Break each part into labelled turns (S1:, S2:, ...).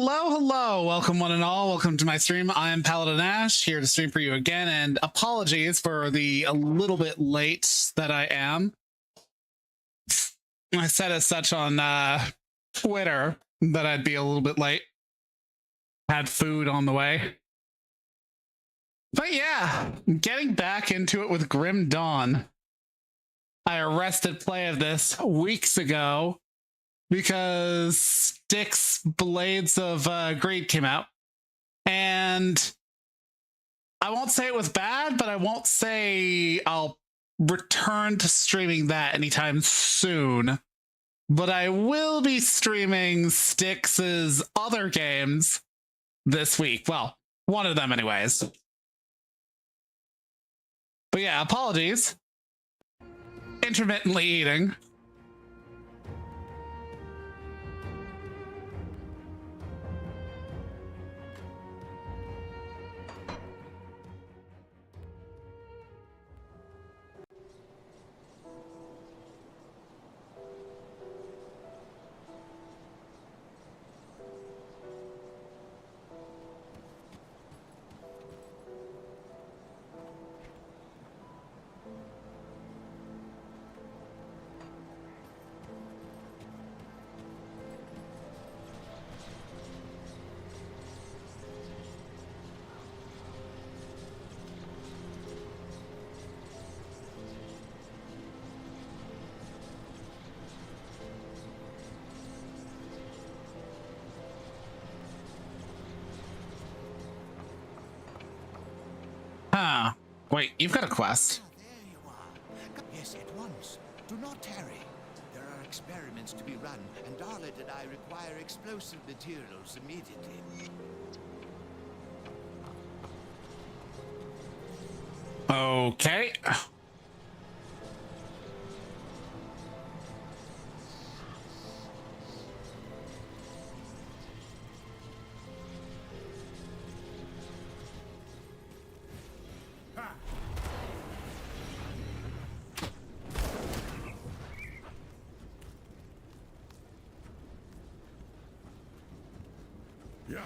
S1: Hello, hello. Welcome one and all. Welcome to my stream. I am Paladin Ashe, here to stream for you again, and apologies for the a little bit late that I am. I said as such on Twitter that I'd be a little bit late. Had food on the way. But yeah, getting back into it with Grim Dawn. I arrested play of this weeks ago because Styx Blades of Greed came out. And I won't say it was bad, but I won't say I'll return to streaming that anytime soon. But I will be streaming Styx's other games this week. Well, one of them anyways. But yeah, apologies. Intermittently eating. Huh. Wait, you've got a quest.
S2: There you are. Yes, at once. Do not tarry. There are experiments to be run, and Darlet and I require explosive materials immediately.
S1: Okay.
S3: Yeah.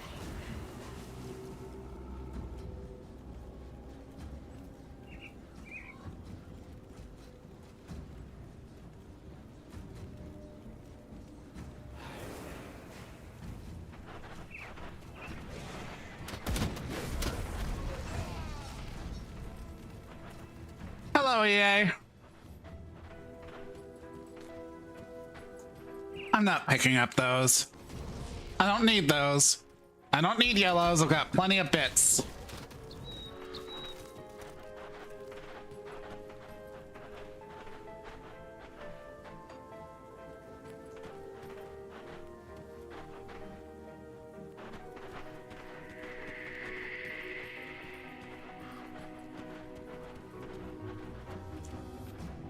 S1: Hello, EA. I'm not picking up those. I don't need those. I don't need yellows. I've got plenty of bits.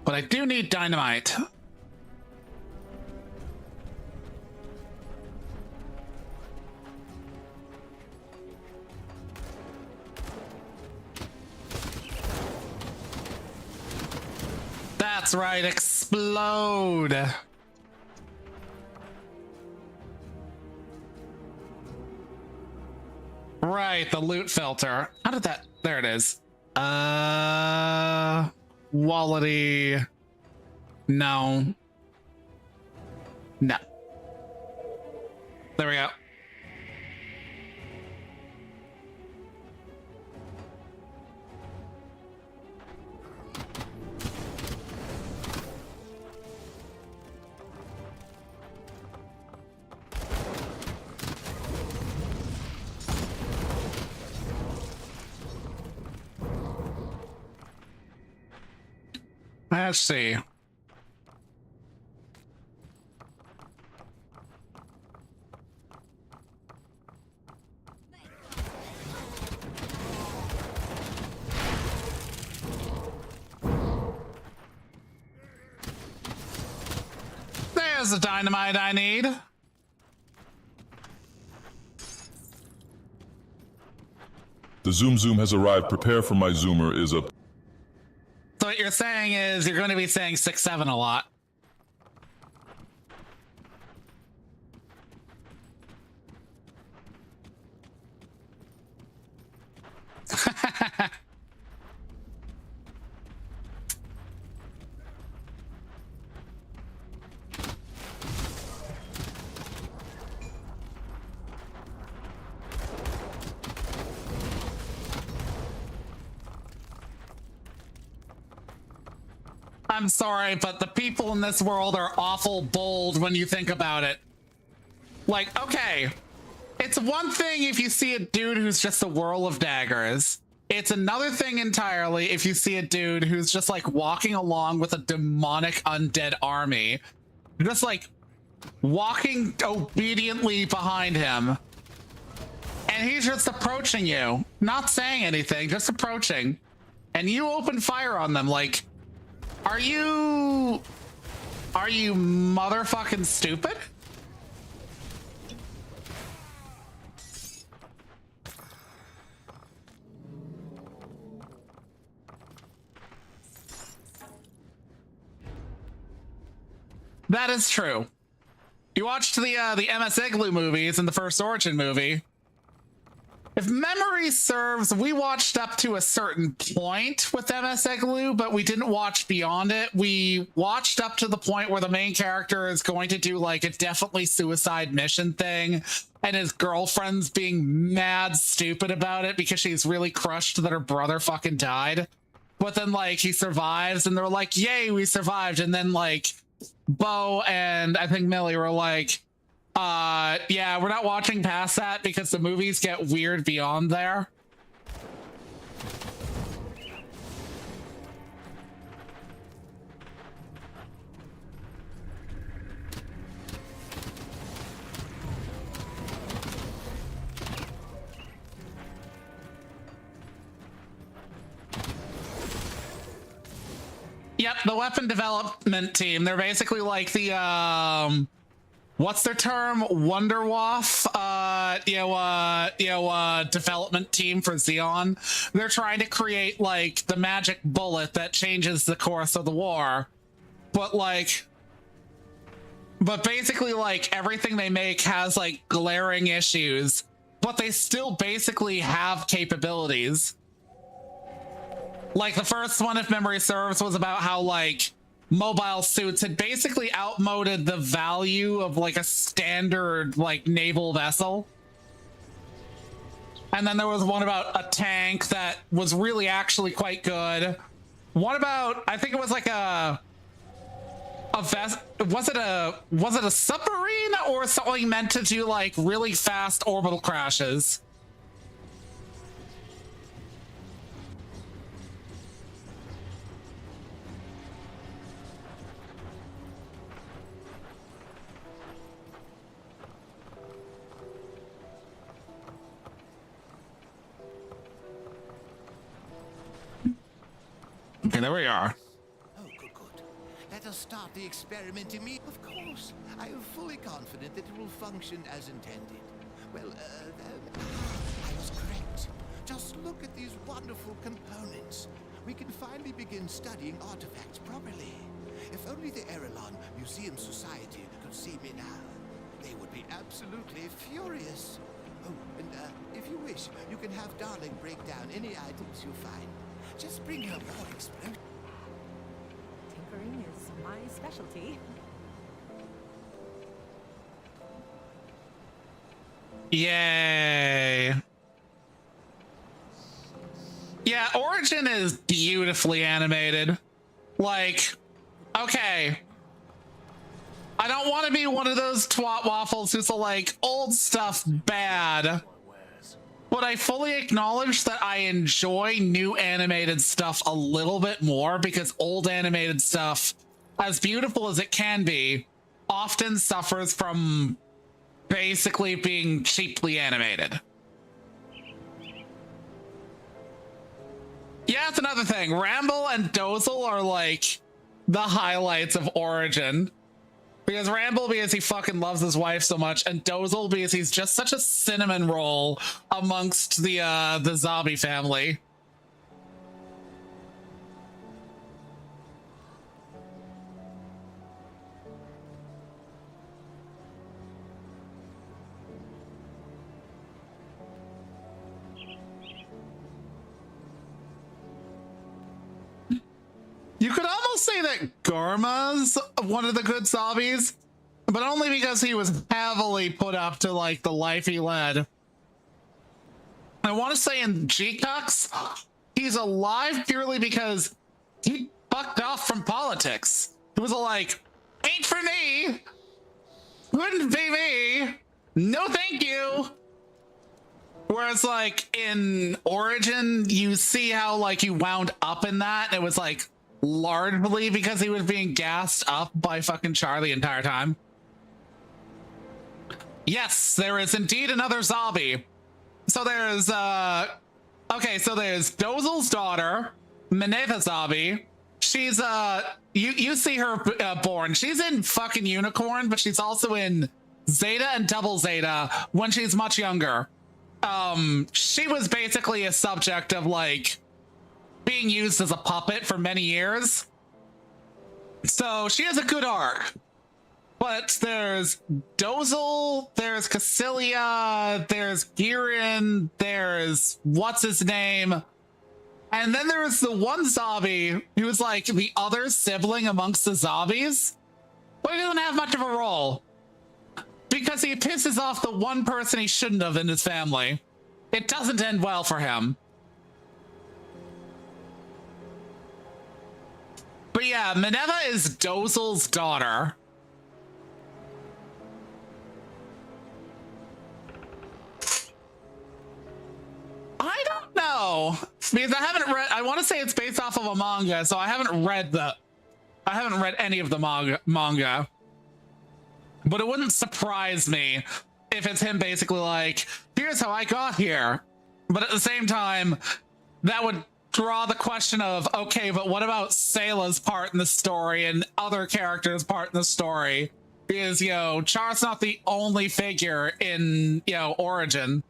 S1: But I do need dynamite. That's right, explode. Right, the loot filter. How did that? There it is. Quality. No. No. There we go. Let's see. There's the dynamite I need.
S3: The Zoom Zoom has arrived. Prepare for my Zoomer is up.
S1: So what you're saying is you're going to be saying 6-7 a lot. I'm sorry, but the people in this world are awful bold when you think about it. Like, okay, it's one thing if you see a dude who's just a whirl of daggers. It's another thing entirely if you see a dude who's just like walking along with a demonic undead army, just like walking obediently behind him. And he's just approaching you, not saying anything, just approaching. And you open fire on them like, are you motherfucking stupid? That is true. You watched the MS Igloo movies and the first Origin movie. If memory serves, we watched up to a certain point with MS Igloo, but we didn't watch beyond it. We watched up to the point where the main character is going to do like a definitely suicide mission thing, and his girlfriend's being mad stupid about it because she's really crushed that her brother fucking died. But then like he survives and they're like, yay, we survived. And then like Bo and I think Millie were like, yeah, we're not watching past that because the movies get weird beyond there. Yep, the weapon development team. They're basically like the what's their term? Wonderwaff, development team for Xeon. They're trying to create like the magic bullet that changes the course of the war. But basically like everything they make has like glaring issues, but they still basically have capabilities. Like the first one, if memory serves, was about how like mobile suits had basically outmoded the value of like a standard like naval vessel. And then there was one about a tank that was really actually quite good. One about, I think it was like a vest, was it a submarine or something meant to do like really fast orbital crashes? Okay, there we are.
S2: Oh, good. Let us start the experiment immediately. Of course, I am fully confident that it will function as intended. Well, I was correct. Just look at these wonderful components. We can finally begin studying artifacts properly. If only the Erelon Museum Society could see me now, they would be absolutely furious. Oh, and if you wish, you can have Darling break down any items you find. Just bring her more explosives.
S4: Tinkering is my specialty.
S1: Yay. Yeah, Origin is beautifully animated. Like, okay. I don't want to be one of those twat waffles who's like, old stuff bad. But I fully acknowledge that I enjoy new animated stuff a little bit more because old animated stuff, as beautiful as it can be, often suffers from basically being cheaply animated. Yeah, that's another thing. Ramble and Dozel are like the highlights of Origin. Because Ramble, because he fucking loves his wife so much, and Dozel, because he's just such a cinnamon roll amongst the zombie family. You could almost say that Garma's one of the good zombies, but only because he was heavily put up to like the life he led. I want to say in G-Cux, he's alive purely because he fucked off from politics. He was like, ain't for me. Wouldn't be me. No, thank you. Whereas like in Origin, you see how like he wound up in that. It was like largely because he was being gassed up by fucking Char the entire time. Yes, there is indeed another zombie. So there's okay, so there's Dozel's daughter, Minerva zombie. She's you see her born. She's in fucking Unicorn, but she's also in Zeta and Double Zeta when she's much younger. She was basically a subject of like being used as a puppet for many years. So she has a good arc. But there's Dozel, there's Cassilia, there's Girin, there's what's his name, and then there's the one zombie who was like the other sibling amongst the zombies, but he doesn't have much of a role because he pisses off the one person he shouldn't have in his family. It doesn't end well for him. But yeah, Minerva is Dozel's daughter. I don't know because I haven't read. I want to say it's based off of a manga, so I haven't read any of the manga. But it wouldn't surprise me if it's him basically like, here's how I got here. But at the same time, that would draw the question of, okay, but what about Sayla's part in the story and other characters' part in the story? Because, you know, Char's not the only figure in, you know, Origin.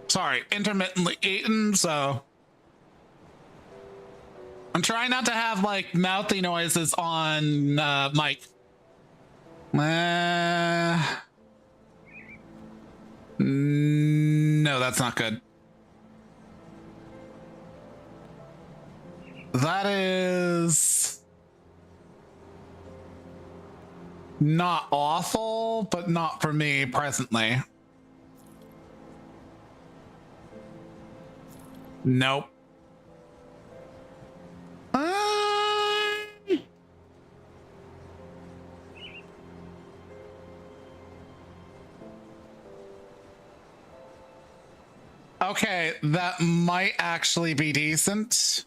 S1: Sorry, intermittently eaten, so I'm trying not to have like mouthy noises on mic. No, that's not good. That is not awful, but not for me presently. Nope. Okay, that might actually be decent.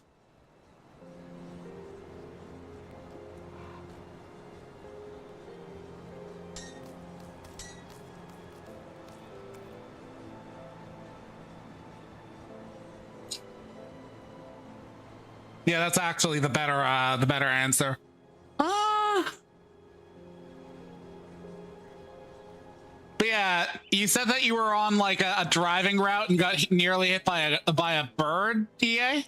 S1: Yeah, that's actually the better answer. But yeah, you said that you were on like a driving route and got nearly hit by a bird, EA?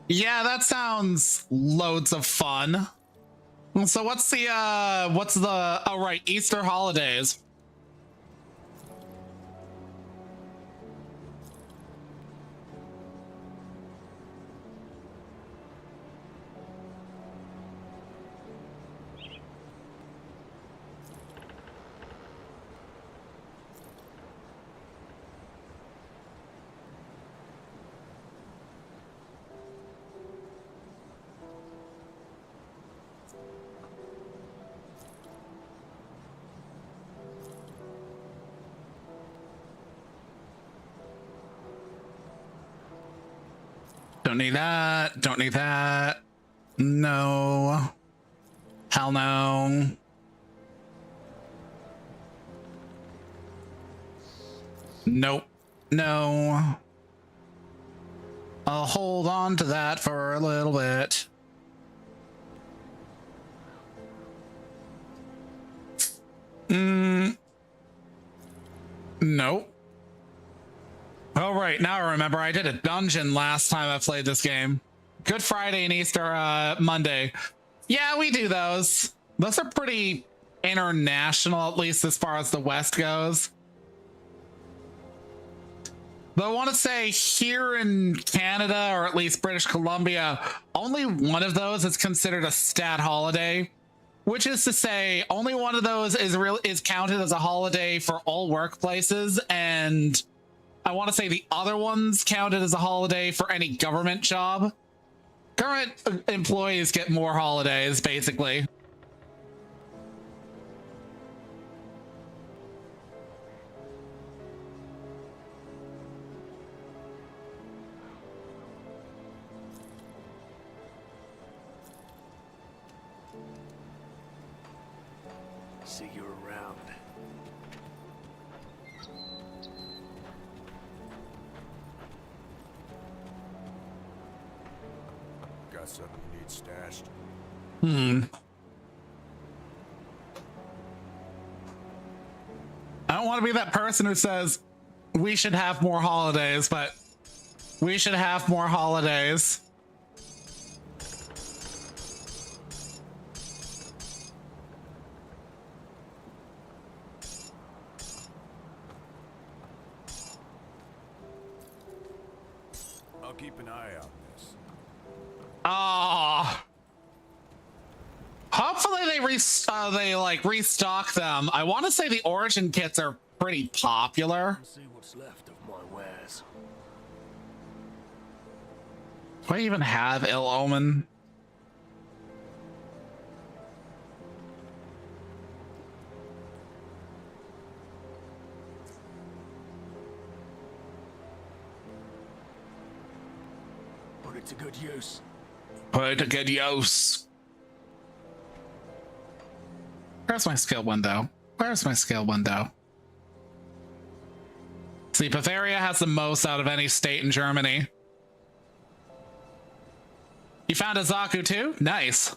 S1: Yeah, that sounds loads of fun. So what's the oh right, Easter holidays. Don't need that. Don't need that. No. Hell no. Nope. No. I'll hold on to that for a little bit. Nope. Oh, right. Now I remember I did a dungeon last time I played this game. Good Friday and Easter Monday. Yeah, we do those. Those are pretty international, at least as far as the West goes. Though I want to say here in Canada, or at least British Columbia, only one of those is considered a stat holiday, which is to say only one of those is counted as a holiday for all workplaces, and I want to say the other one's counted as a holiday for any government job. Current employees get more holidays, basically.
S4: See you around. Got something you need stashed?
S1: I don't want to be that person who says we should have more holidays, but we should have more holidays.
S4: I'll keep an eye on this.
S1: Ah. Hopefully they like restock them. I want to say the origin kits are pretty popular.
S4: See what's left of my wares.
S1: Do I even have Ill Omen?
S4: Put it to good use.
S1: Put it to good use. Where's my skill window? Where's my skill window? See, Bavaria has the most out of any state in Germany. You found a Zaku too? Nice.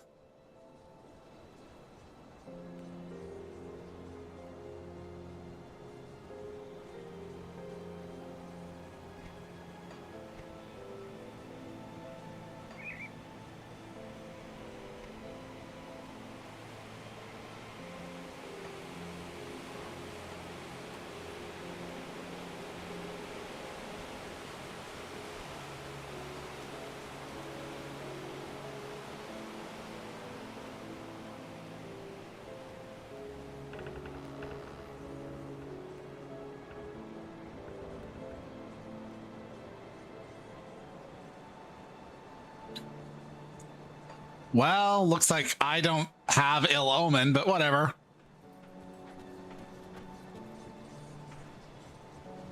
S1: Well, looks like I don't have Ill Omen, but whatever.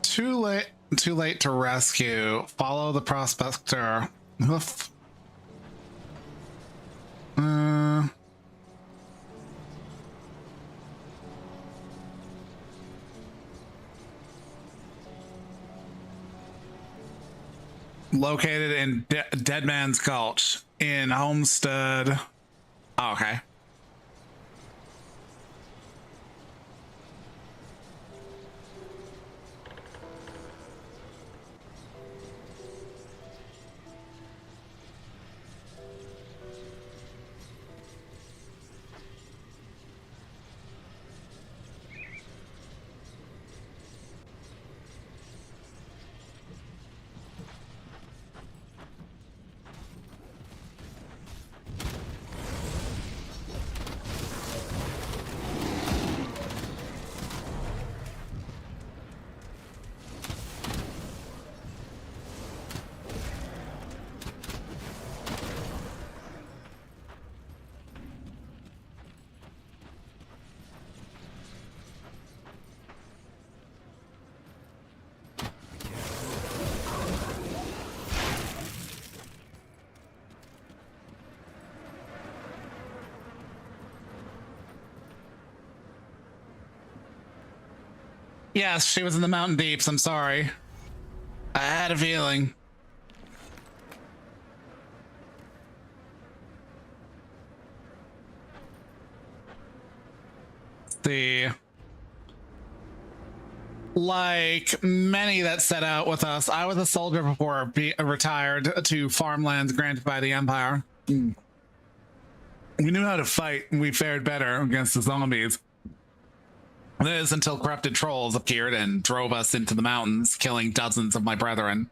S1: Too late to rescue. Follow the prospector. Oof. Located in Dead Man's Gulch in Homestead. Oh, okay. Yes, she was in the mountain deeps. I'm sorry. I had a feeling. like many that set out with us, I was a soldier before being retired to farmlands granted by the Empire. We knew how to fight, and we fared better against the zombies. This until corrupted trolls appeared and drove us into the mountains, killing dozens of my brethren.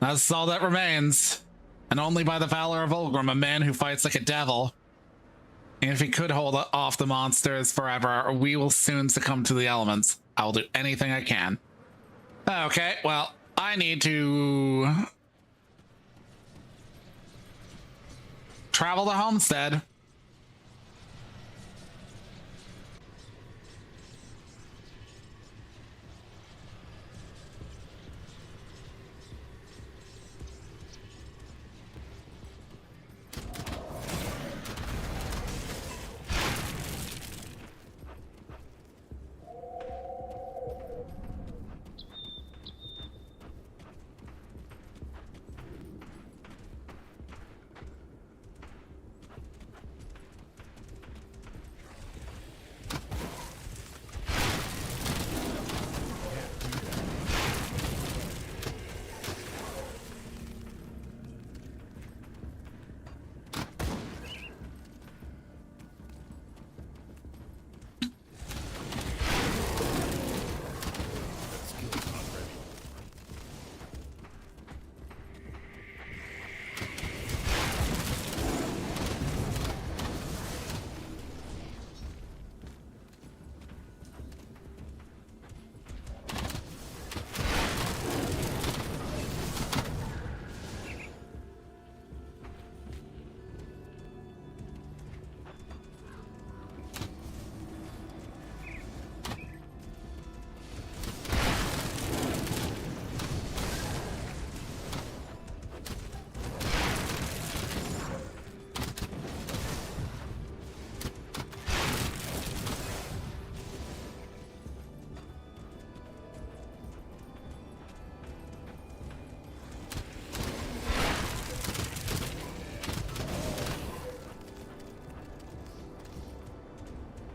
S1: That's all that remains, and only by the valor of Ulgrim, a man who fights like a devil. And if he could hold off the monsters forever, we will soon succumb to the elements. I will do anything I can. Okay, well, I need to travel to Homestead.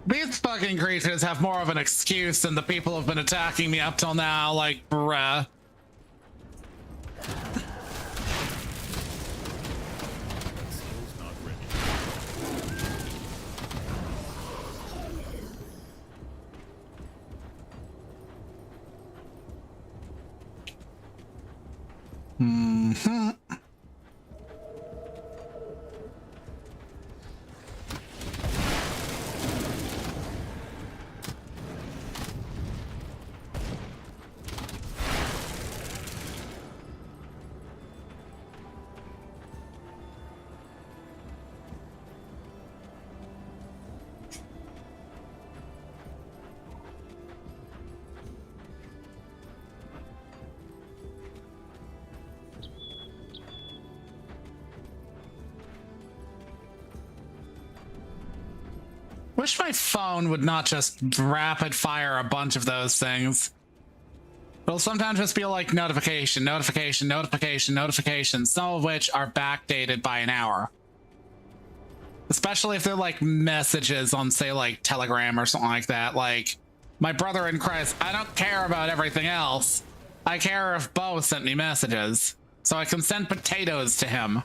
S1: These fucking creatures have more of an excuse than the people who've been attacking me up till now, like, bruh. Mm-hmm. Wish my phone would not just rapid fire a bunch of those things. It'll sometimes just be like notification, notification, notification, notification, some of which are backdated by an hour. Especially if they're like messages on, say, like Telegram or something like that. Like, my brother in Christ, I don't care about everything else. I care if Bo sent me messages, so I can send potatoes to him.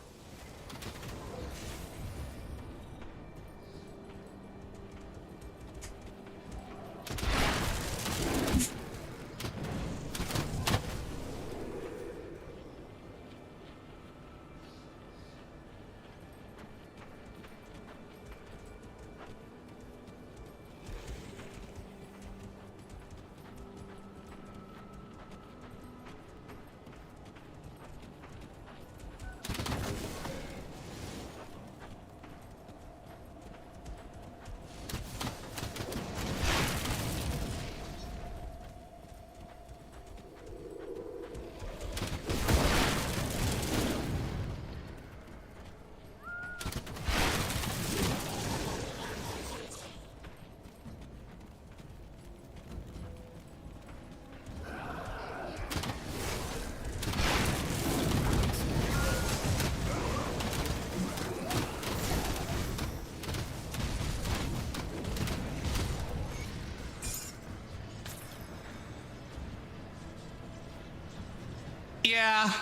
S1: Yeah.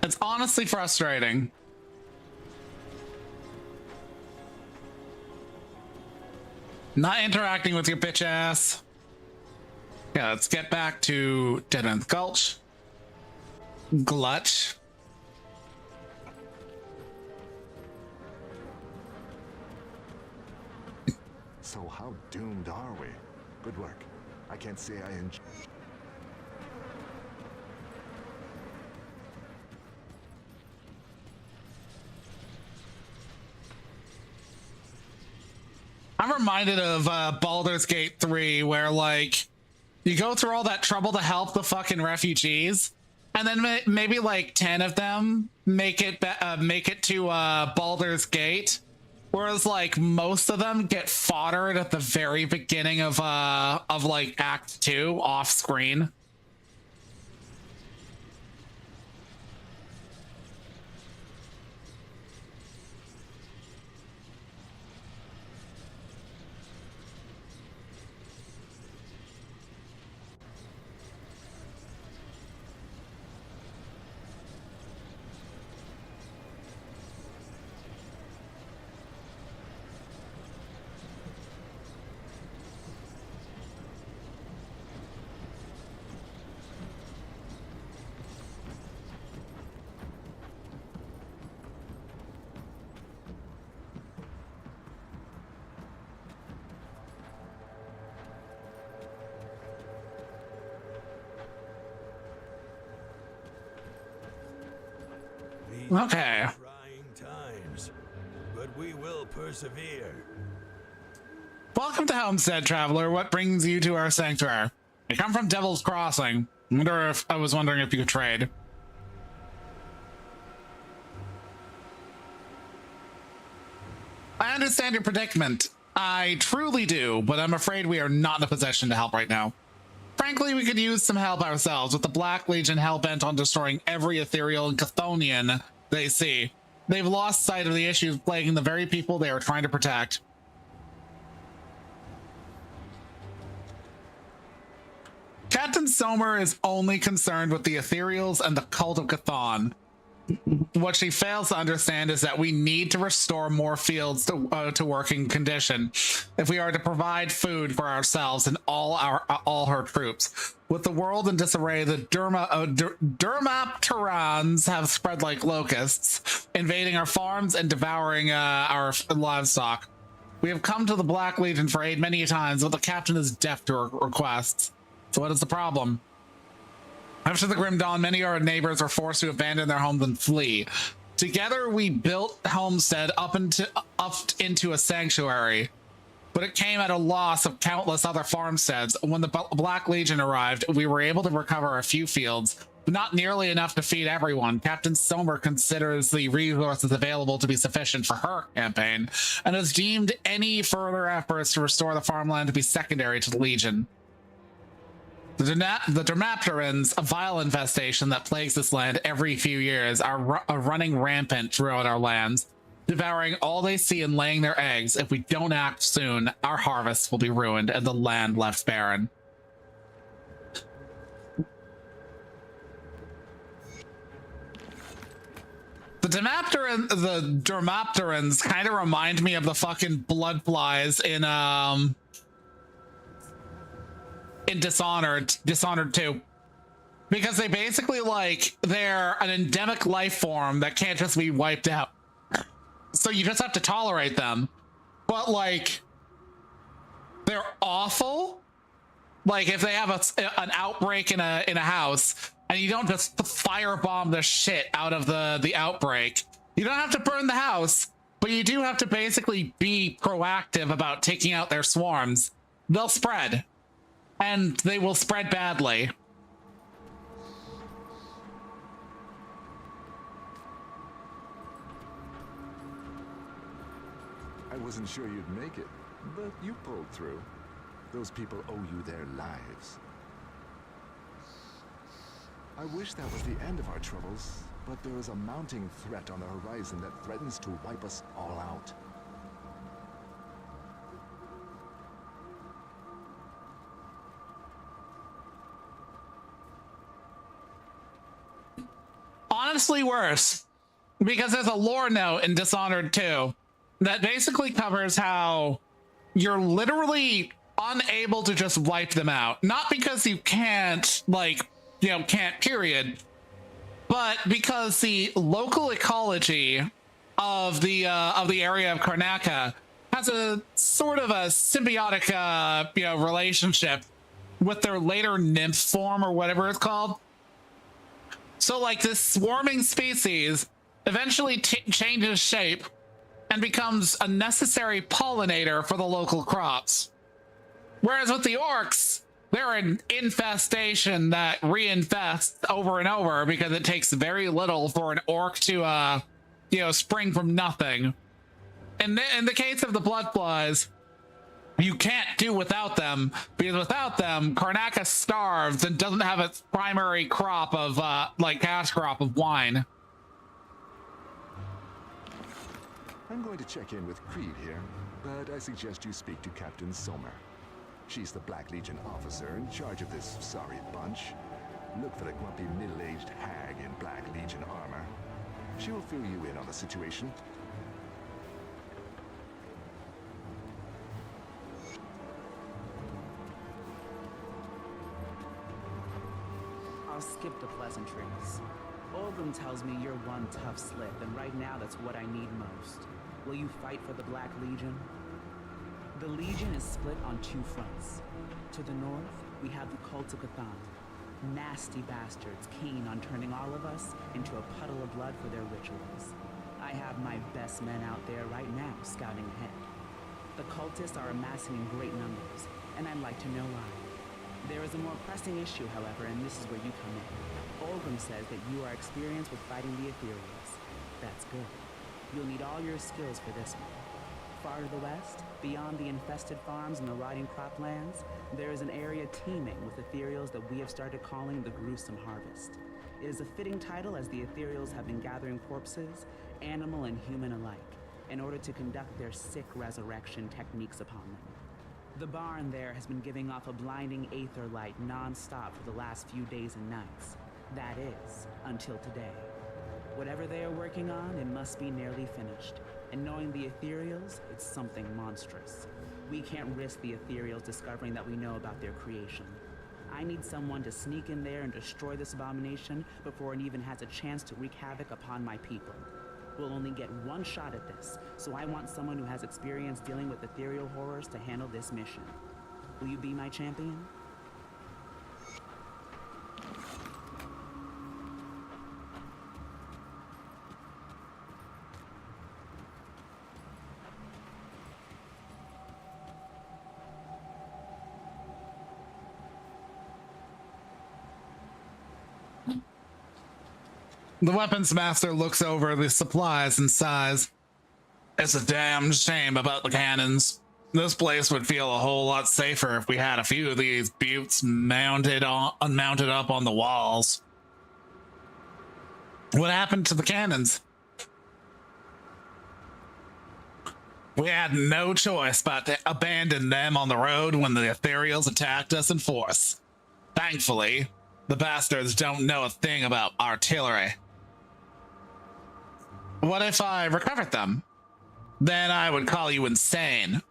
S1: It's honestly frustrating. Not interacting with your bitch ass. Yeah, let's get back to Dead End Gulch. Glut.
S5: So how doomed are we? Good work. I can't say I enjoy.
S1: I'm reminded of Baldur's Gate 3, where like you go through all that trouble to help the fucking refugees, and then maybe like 10 of them make it to Baldur's Gate, whereas like most of them get foddered at the very beginning of like Act 2 off screen. Okay.
S4: Trying times, but we will persevere.
S1: Welcome to Homestead, Traveler. What brings you to our sanctuary? I come from Devil's Crossing. I was wondering if you could trade. I understand your predicament. I truly do, but I'm afraid we are not in a position to help right now. Frankly, we could use some help ourselves, with the Black Legion hell-bent on destroying every ethereal and Chthonian they see. They've lost sight of the issues plaguing the very people they are trying to protect. Captain Somer is only concerned with the ethereals and the cult of Chthon. What she fails to understand is that we need to restore more fields to working condition if we are to provide food for ourselves and all her troops. With the world in disarray, the Dermapterans have spread like locusts, invading our farms and devouring our livestock. We have come to the Black Legion for aid many times, but the captain is deaf to our requests. So what is the problem? After the Grim Dawn, many of our neighbors were forced to abandon their homes and flee. Together, we built Homestead up into a sanctuary, but it came at a loss of countless other farmsteads. When the Black Legion arrived, we were able to recover a few fields, but not nearly enough to feed everyone. Captain Somer considers the resources available to be sufficient for her campaign, and has deemed any further efforts to restore the farmland to be secondary to the Legion. The Dermapterans, a vile infestation that plagues this land every few years, are running rampant throughout our lands, devouring all they see and laying their eggs. If we don't act soon, our harvests will be ruined and the land left barren. The Dermapterans kind of remind me of the fucking blood flies in Dishonored 2, because they basically they're an endemic life form that can't just be wiped out, so you just have to tolerate them. But they're awful. If they have an outbreak in a house, and you don't just firebomb the shit out of the outbreak, you don't have to burn the house, but you do have to basically be proactive about taking out their swarms. They'll spread. And they will spread badly.
S5: I wasn't sure you'd make it, but you pulled through. Those people owe you their lives. I wish that was the end of our troubles, but there is a mounting threat on the horizon that threatens to wipe us all out.
S1: honestly worse, because there's a lore note in Dishonored 2 that basically covers how you're literally unable to just wipe them out. Not because you can't, like, you know, can't period, but because the local ecology of the area of Karnaca has a sort of a symbiotic, you know, relationship with their later nymph form or whatever it's called. So, like, this swarming species eventually changes shape and becomes a necessary pollinator for the local crops. Whereas with the orcs, they're an infestation that reinfests over and over because it takes very little for an orc to, you know, spring from nothing. And in the case of the bloodflies, you can't do without them, because without them, Karnaca starves and doesn't have its primary crop of, like, cash crop of wine.
S5: I'm going to check in with Creed here, but I suggest you speak to Captain Sommer. She's the Black Legion officer in charge of this sorry bunch. Look for the grumpy middle-aged hag in Black Legion armor. She will fill you in on the situation.
S6: I'll skip the pleasantries. Olgrim tells me you're one tough slip, and right now that's what I need most. Will you fight for the Black Legion? The Legion is split on two fronts. To the north, we have the Cult of Cthulhu. Nasty bastards keen on turning all of us into a puddle of blood for their rituals. I have my best men out there right now scouting ahead. The cultists are amassing in great numbers, and I'd like to know why. There is a more pressing issue, however, and this is where you come in. Olgrim says that you are experienced with fighting the Ethereals. That's good. You'll need all your skills for this one. Far to the west, beyond the infested farms and the rotting croplands, there is an area teeming with Ethereals that we have started calling the Gruesome Harvest. It is a fitting title as the Ethereals have been gathering corpses, animal and human alike, in order to conduct their sick resurrection techniques upon them. The barn there has been giving off a blinding aether light non-stop for the last few days and nights. That is, until today. Whatever they are working on, it must be nearly finished. And knowing the Ethereals, it's something monstrous. We can't risk the Ethereals discovering that we know about their creation. I need someone to sneak in there and destroy this abomination before it even has a chance to wreak havoc upon my people. We'll only get one shot at this, so I want someone who has experience dealing with ethereal horrors to handle this mission. Will you be my champion?
S1: The weapons master looks over the supplies and sighs. It's a damn shame about the cannons. This place would feel a whole lot safer if we had a few of these buttes mounted up on the walls. What happened to the cannons? We had no choice but to abandon them on the road when the Ethereals attacked us in force. Thankfully, the bastards don't know a thing about artillery. What if I recovered them? Then I would call you insane.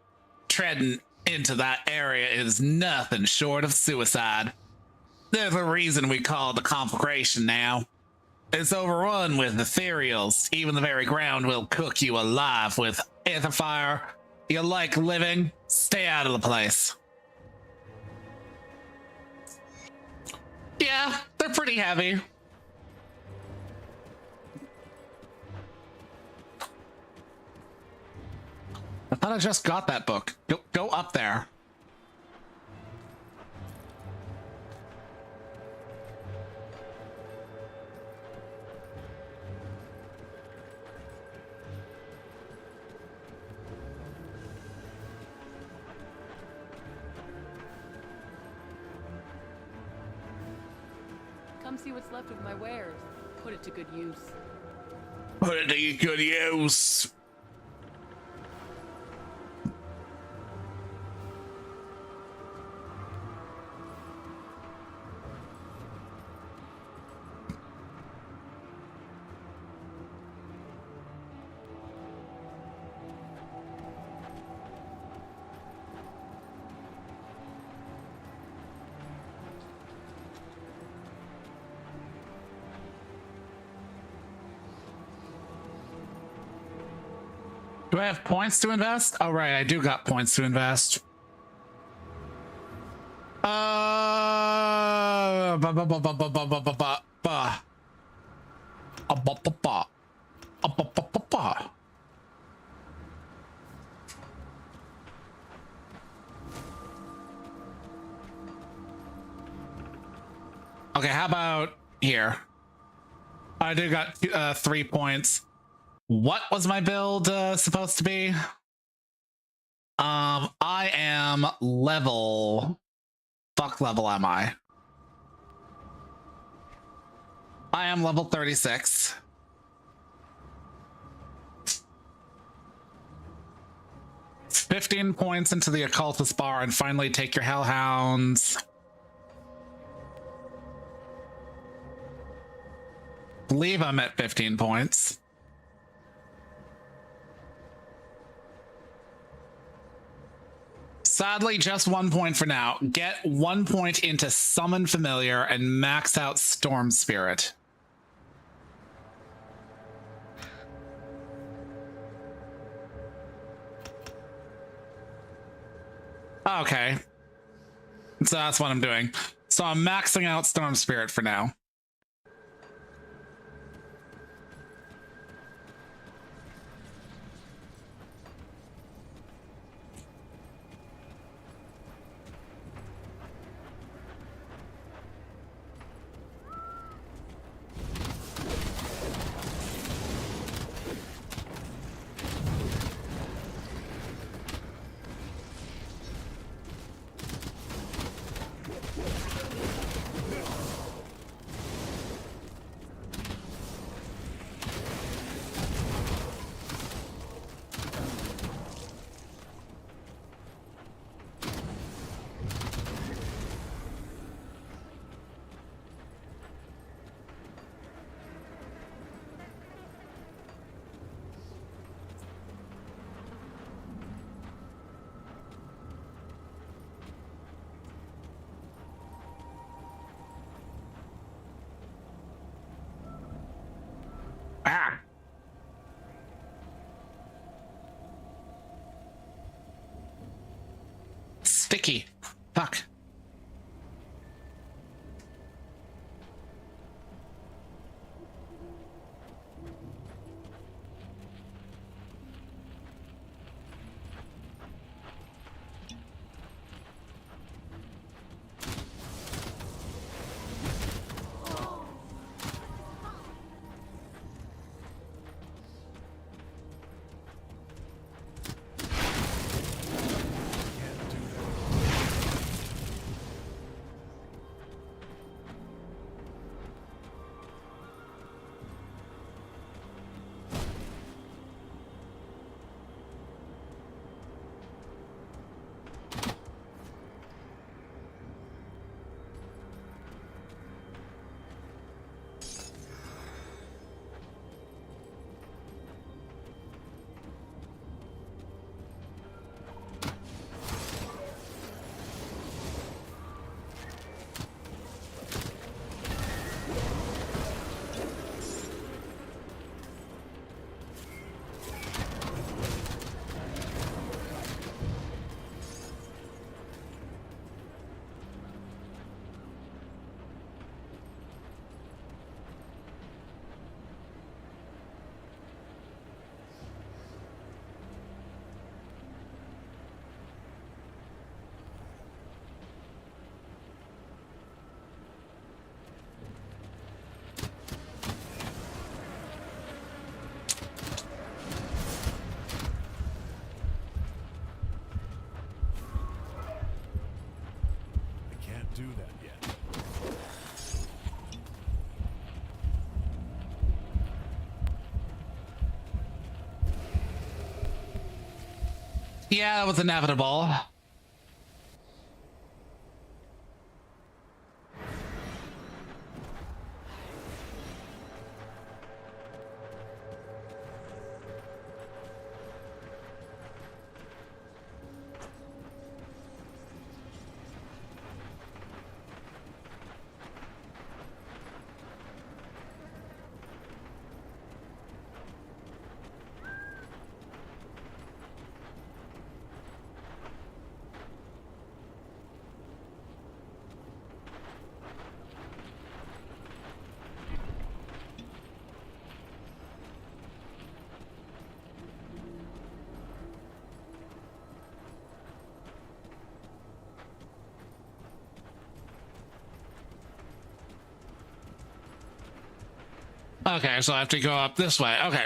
S1: Treading into that area is nothing short of suicide. There's a reason we call it the conflagration now. It's overrun with ethereals. Even the very ground will cook you alive with ether fire. You like living? Stay out of the place. Yeah, they're pretty heavy. I thought I just got that book. Go up there.
S7: Come see what's left of my wares. Put it to good use.
S1: Put it to good use. Do I have points to invest? Oh, right, I do got points to invest. Ba, ba, ba, ba, ba, ba, ba, ba, ba, ba. Ba, ba, ba. Ba, ba, ba, ba. Okay, how about here? I do got 3 points. What was my build supposed to be? I am level. Fuck level am I? I am level 36. It's 15 points into the occultist bar and finally take your hellhounds. Believe I'm at 15 points. Sadly, just 1 point for now. Get 1 point into Summon Familiar and max out Storm Spirit. Okay. So that's what I'm doing. So I'm maxing out Storm Spirit for now. Ah. Sticky. Fuck.
S4: Do that yet.
S1: Yeah, that was inevitable. Okay, so I have to go up this way. Okay.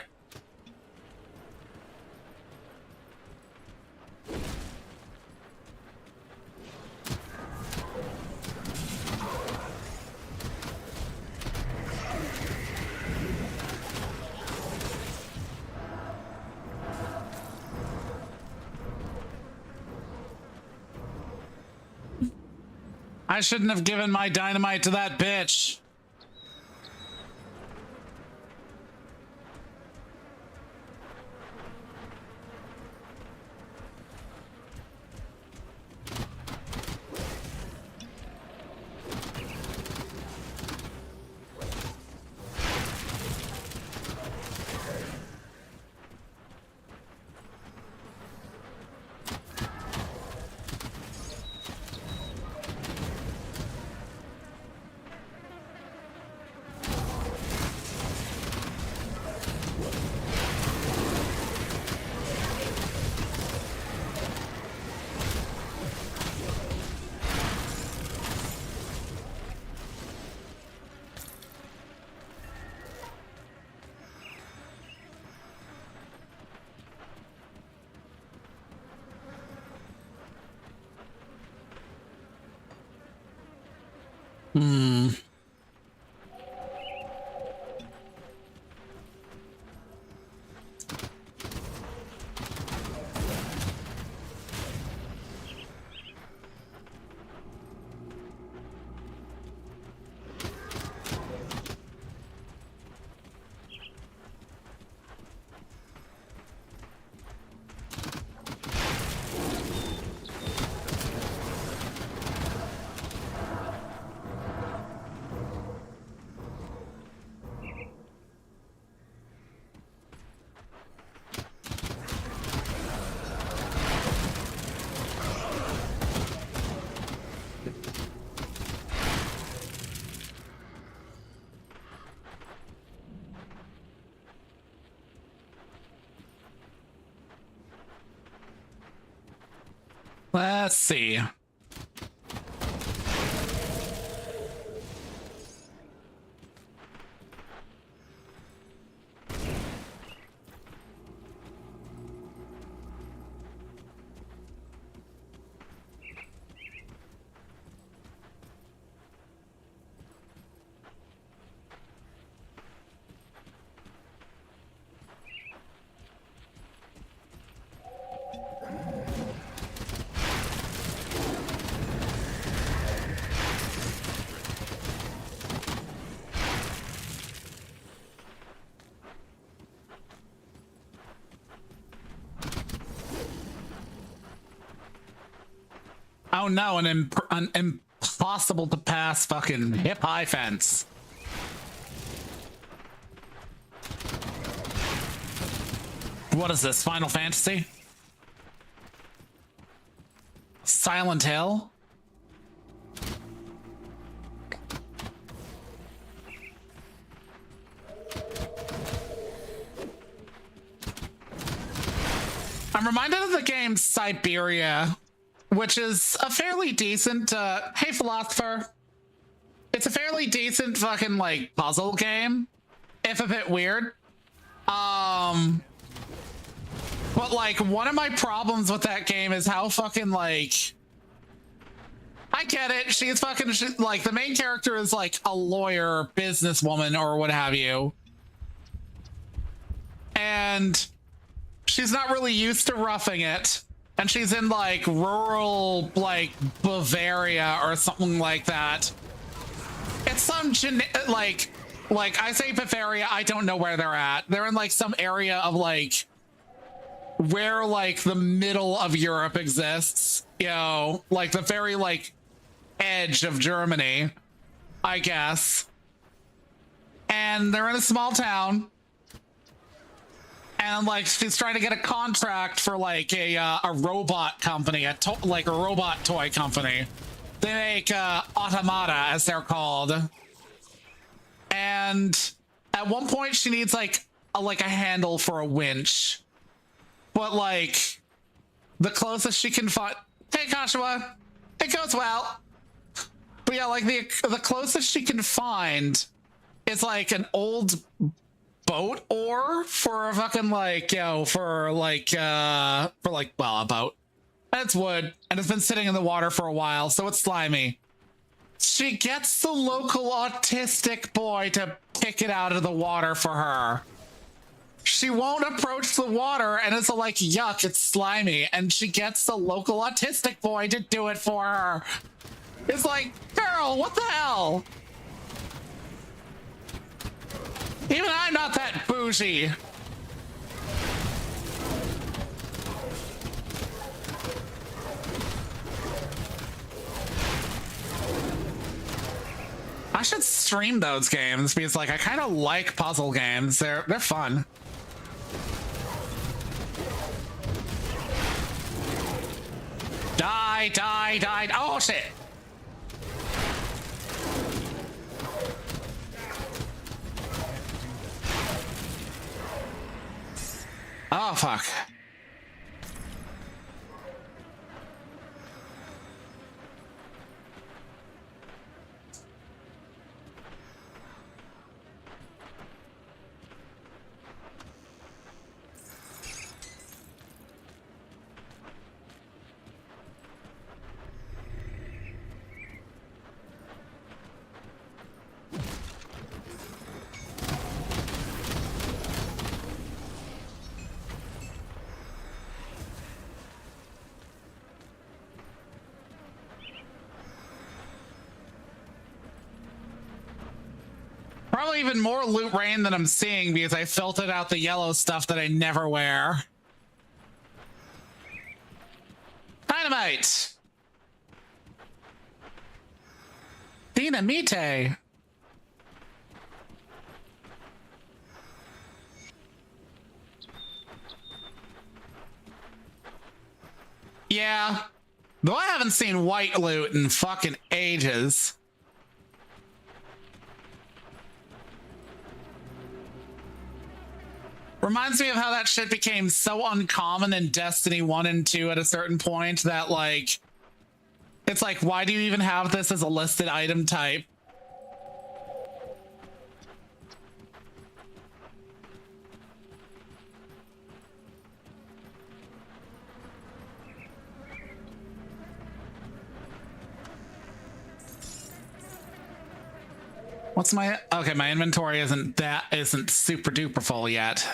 S1: I shouldn't have given my dynamite to that bitch. Hmm. Let's see. Oh no, an impossible to pass fucking hip high fence. What is this, Final Fantasy? Silent Hill? I'm reminded of the game Siberia, which is a fairly decent, hey philosopher. It's a fairly decent fucking like puzzle game, if a bit weird. But like one of my problems with that game is how fucking like, I get it. She's fucking like the main character is like a lawyer, businesswoman or what have you. And she's not really used to roughing it. And she's in like rural like Bavaria or something like that. It's some like I say Bavaria, I don't know where they're at. They're in like some area of like where like the middle of Europe exists, you know, like the very like edge of Germany, I guess. And they're in a small town. And like she's trying to get a contract for like a robot company, like a robot toy company. They make automata, as they're called. And at one point she needs like a handle for a winch. But like the closest she can find, hey Kashiwa, it goes well. But yeah, like the closest she can find is like an old boat oar for a fucking like, for like, well, a boat. And it's wood, and it's been sitting in the water for a while, so it's slimy. She gets the local autistic boy to pick it out of the water for her. She won't approach the water, and it's like, yuck, it's slimy. And she gets the local autistic boy to do it for her. It's like, girl, what the hell? Even I'm not that bougie. I should stream those games because, like, I kind of like puzzle games. They're fun. Die. Oh, shit. Oh, fuck. Probably even more loot rain than I'm seeing because I filtered out the yellow stuff that I never wear. Dynamite! Dynamite! Yeah. Though I haven't seen white loot in fucking ages. Reminds me of how that shit became so uncommon in Destiny 1 and 2 at a certain point that, like, it's like, why do you even have this as a listed item type? What's my, okay, my inventory isn't super duper full yet.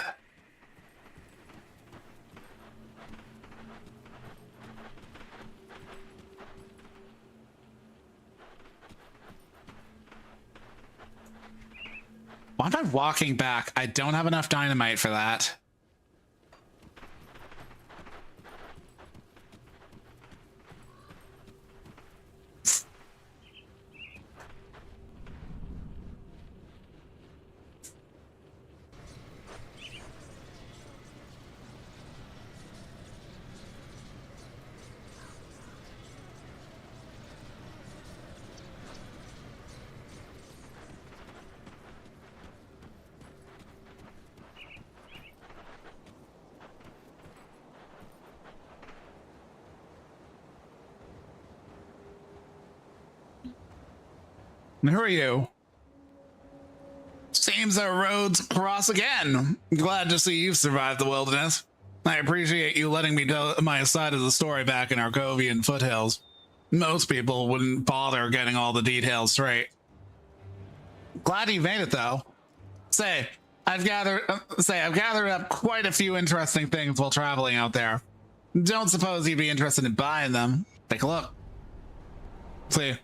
S1: Why am I walking back? I don't have enough dynamite for that. Who are you? Seems our roads cross again. Glad to see you've survived the wilderness. I appreciate you letting me tell my side of the story back in Arkovian foothills. Most people wouldn't bother getting all the details straight. Glad you made it, though. I've gathered up quite a few interesting things while traveling out there. Don't suppose you'd be interested in buying them. Take a look. See.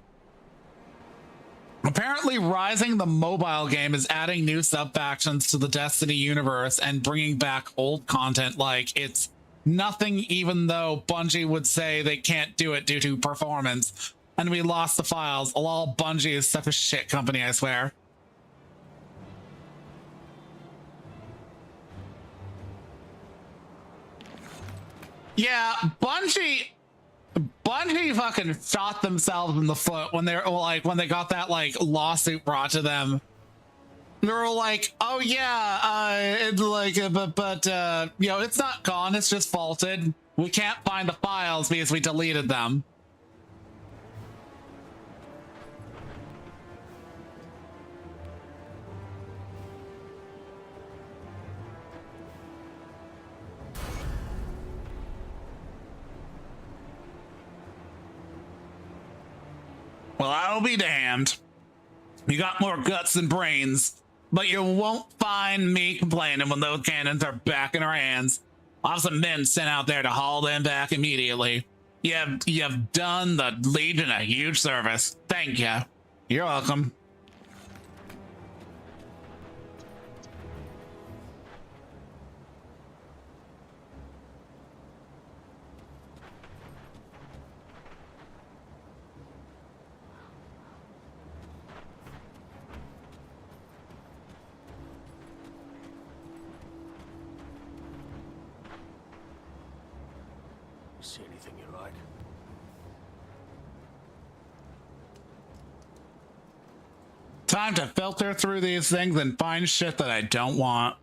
S1: Apparently, Rising the mobile game is adding new sub-factions to the Destiny universe and bringing back old content like it's nothing, even though Bungie would say they can't do it due to performance. And we lost the files. Lol, Bungie is such a shit company, I swear. Yeah, Bungie fucking shot themselves in the foot when they were like, when they got that like lawsuit brought to them. They were like, oh yeah, it's like, but you know, it's not gone, it's just faulted. We can't find the files because we deleted them. I'll be damned. You got more guts than brains, but you won't find me complaining when those cannons are back in our hands. I'll have some men sent out there to haul them back immediately. You've done the Legion a huge service. Thank you. You're welcome.
S4: See anything you like?
S1: Time to filter through these things and find shit that I don't want.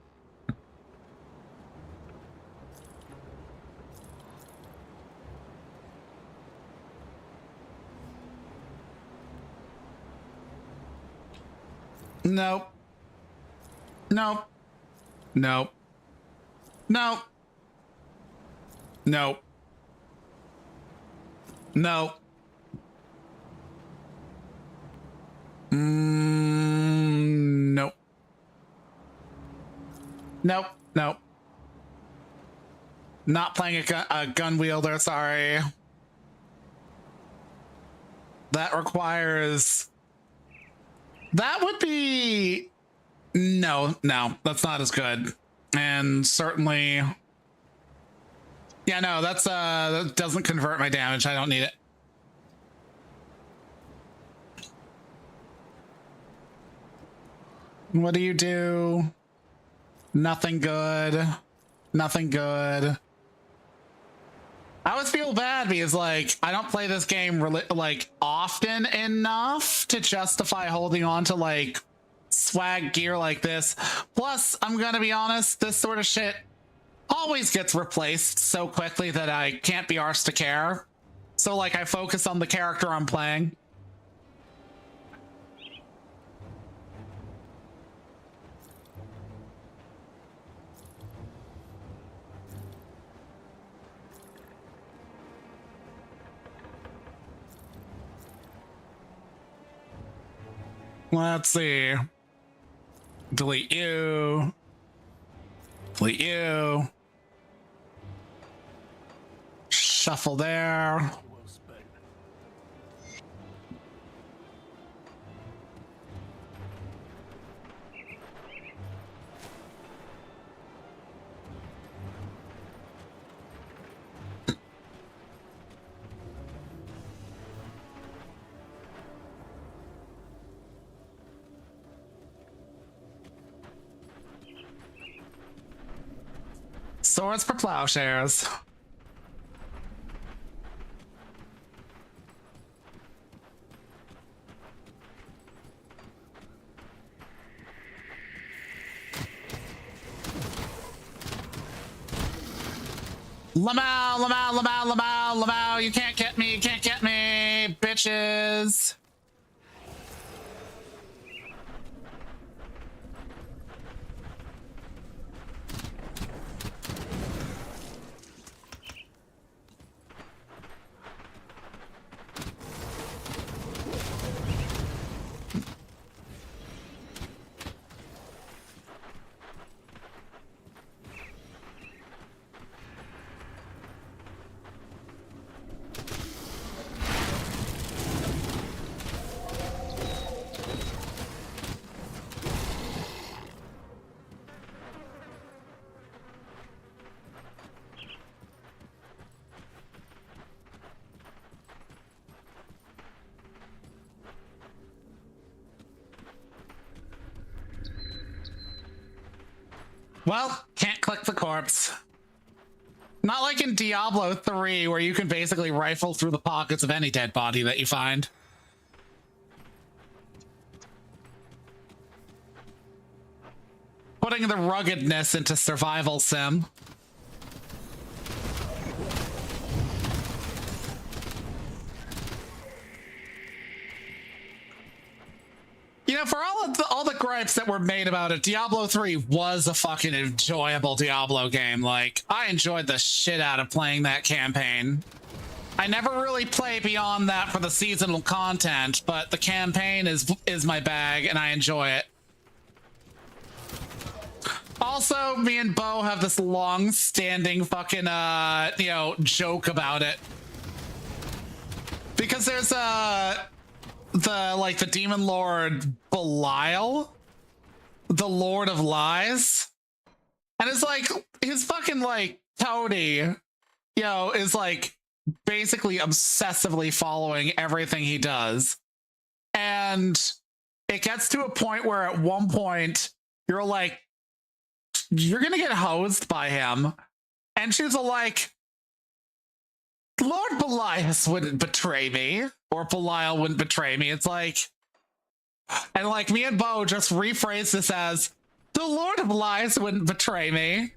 S1: Nope. Nope. Nope. Nope. Nope. Nope. Nope. Nope. Nope. Not playing a gun wielder, sorry. That requires... That would be... No, that's not as good. And certainly... Yeah, no, that's that doesn't convert my damage. I don't need it. What do you do? Nothing good. Nothing good. I always feel bad because, like, I don't play this game really, like, often enough to justify holding on to, like, swag gear like this. Plus, I'm gonna be honest, this sort of shit always gets replaced so quickly that I can't be arsed to care. So, like, I focus on the character I'm playing. Let's see. Delete you. Delete you. Shuffle there.
S4: Well spent.
S1: Swords for plowshares. Lamau, Lamau, Lamau, Lamau, Lamau, you can't get me, bitches. Well, can't click the corpse. Not like in Diablo 3, where you can basically rifle through the pockets of any dead body that you find. Putting the ruggedness into survival sim. You know, for all the gripes that were made about it, Diablo 3 was a fucking enjoyable Diablo game. Like, I enjoyed the shit out of playing that campaign. I never really play beyond that for the seasonal content, but the campaign is my bag and I enjoy it. Also, me and Bo have this long-standing fucking joke about it. Because there's the demon lord Belial, the Lord of Lies. And it's like his fucking like toady, is like basically obsessively following everything he does. And it gets to a point where at one point you're like, you're gonna get hosed by him. And she's like, Lord Belial wouldn't betray me, or Belial wouldn't betray me. It's like, and like me and Bo just rephrase this as, the Lord of Lies wouldn't betray me.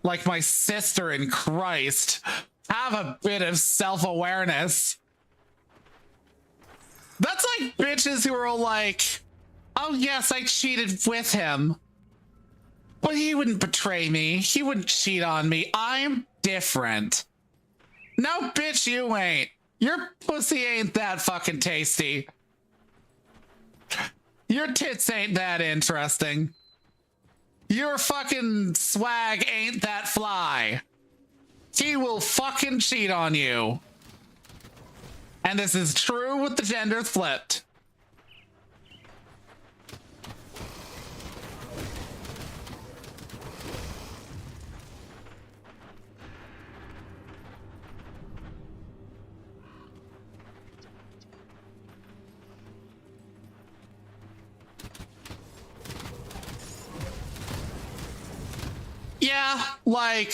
S1: Like my sister in Christ, have a bit of self-awareness. That's like bitches who are like, oh yes, I cheated with him, but he wouldn't betray me. He wouldn't cheat on me. I'm different. No, bitch, you ain't. Your pussy ain't that fucking tasty. Your tits ain't that interesting. Your fucking swag ain't that fly. He will fucking cheat on you. And this is true with the genders flipped. Yeah, like,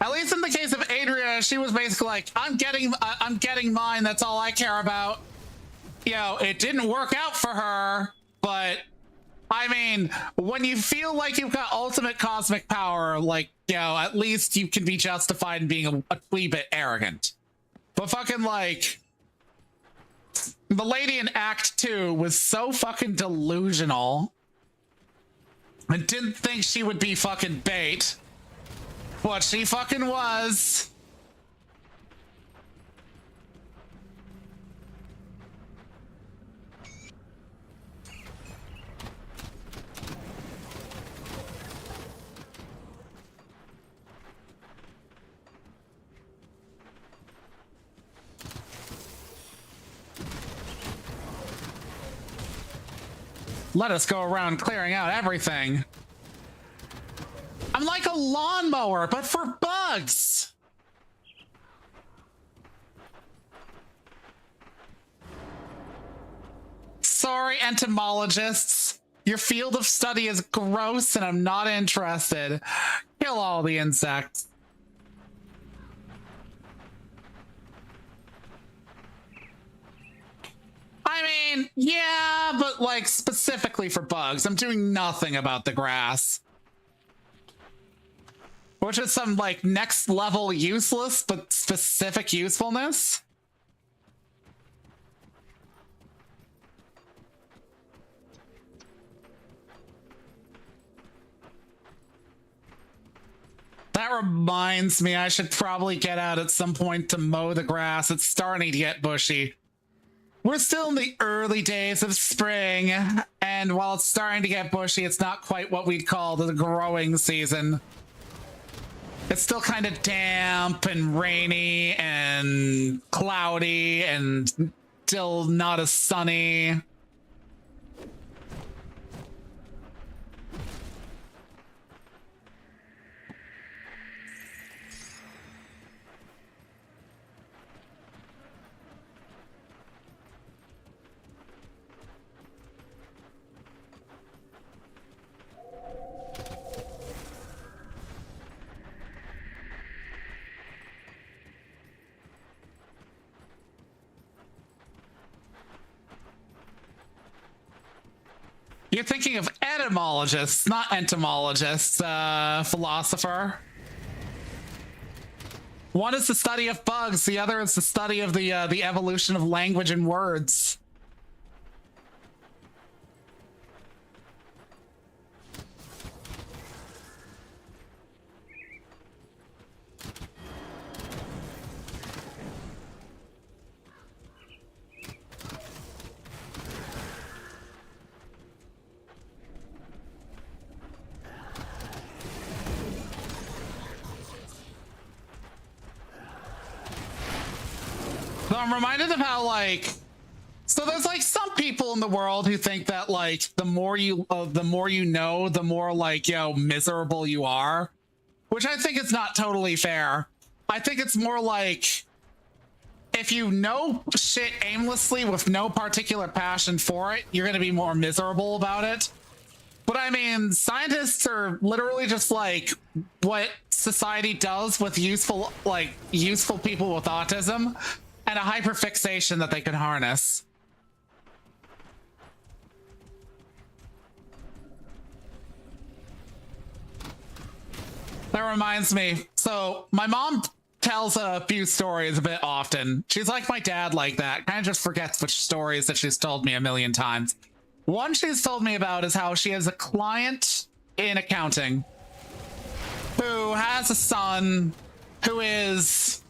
S1: at least in the case of Adria, she was basically like, I'm getting mine. That's all I care about. It didn't work out for her, but I mean, when you feel like you've got ultimate cosmic power, like, at least you can be justified in being a wee bit arrogant. But fucking like, the lady in Act 2 was so fucking delusional. I didn't think she would be fucking bait, but she fucking was. Let us go around clearing out everything. I'm like a lawnmower, but for bugs. Sorry, entomologists. Your field of study is gross and I'm not interested. Kill all the insects. I mean, yeah, but like specifically for bugs. I'm doing nothing about the grass. Which is some like next level useless, but specific usefulness. That reminds me, I should probably get out at some point to mow the grass. It's starting to get bushy. We're still in the early days of spring, and while it's starting to get bushy, it's not quite what we'd call the growing season. It's still kind of damp and rainy and cloudy and still not as sunny. You're thinking of etymologists, not entomologists, philosopher. One is the study of bugs, the other is the study of the evolution of language and words. So I'm reminded of how, like, so there's like some people in the world who think that like the more you know, the more like, you know, miserable you are, which I think is not totally fair. I think it's more like if you know shit aimlessly with no particular passion for it, you're going to be more miserable about it. But I mean, scientists are literally just like what society does with useful people with autism and a hyperfixation that they can harness. That reminds me. So my mom tells a few stories a bit often. She's like my dad like that. Kind of just forgets which stories that she's told me a million times. One she's told me about is how she has a client in accounting who has a son who is,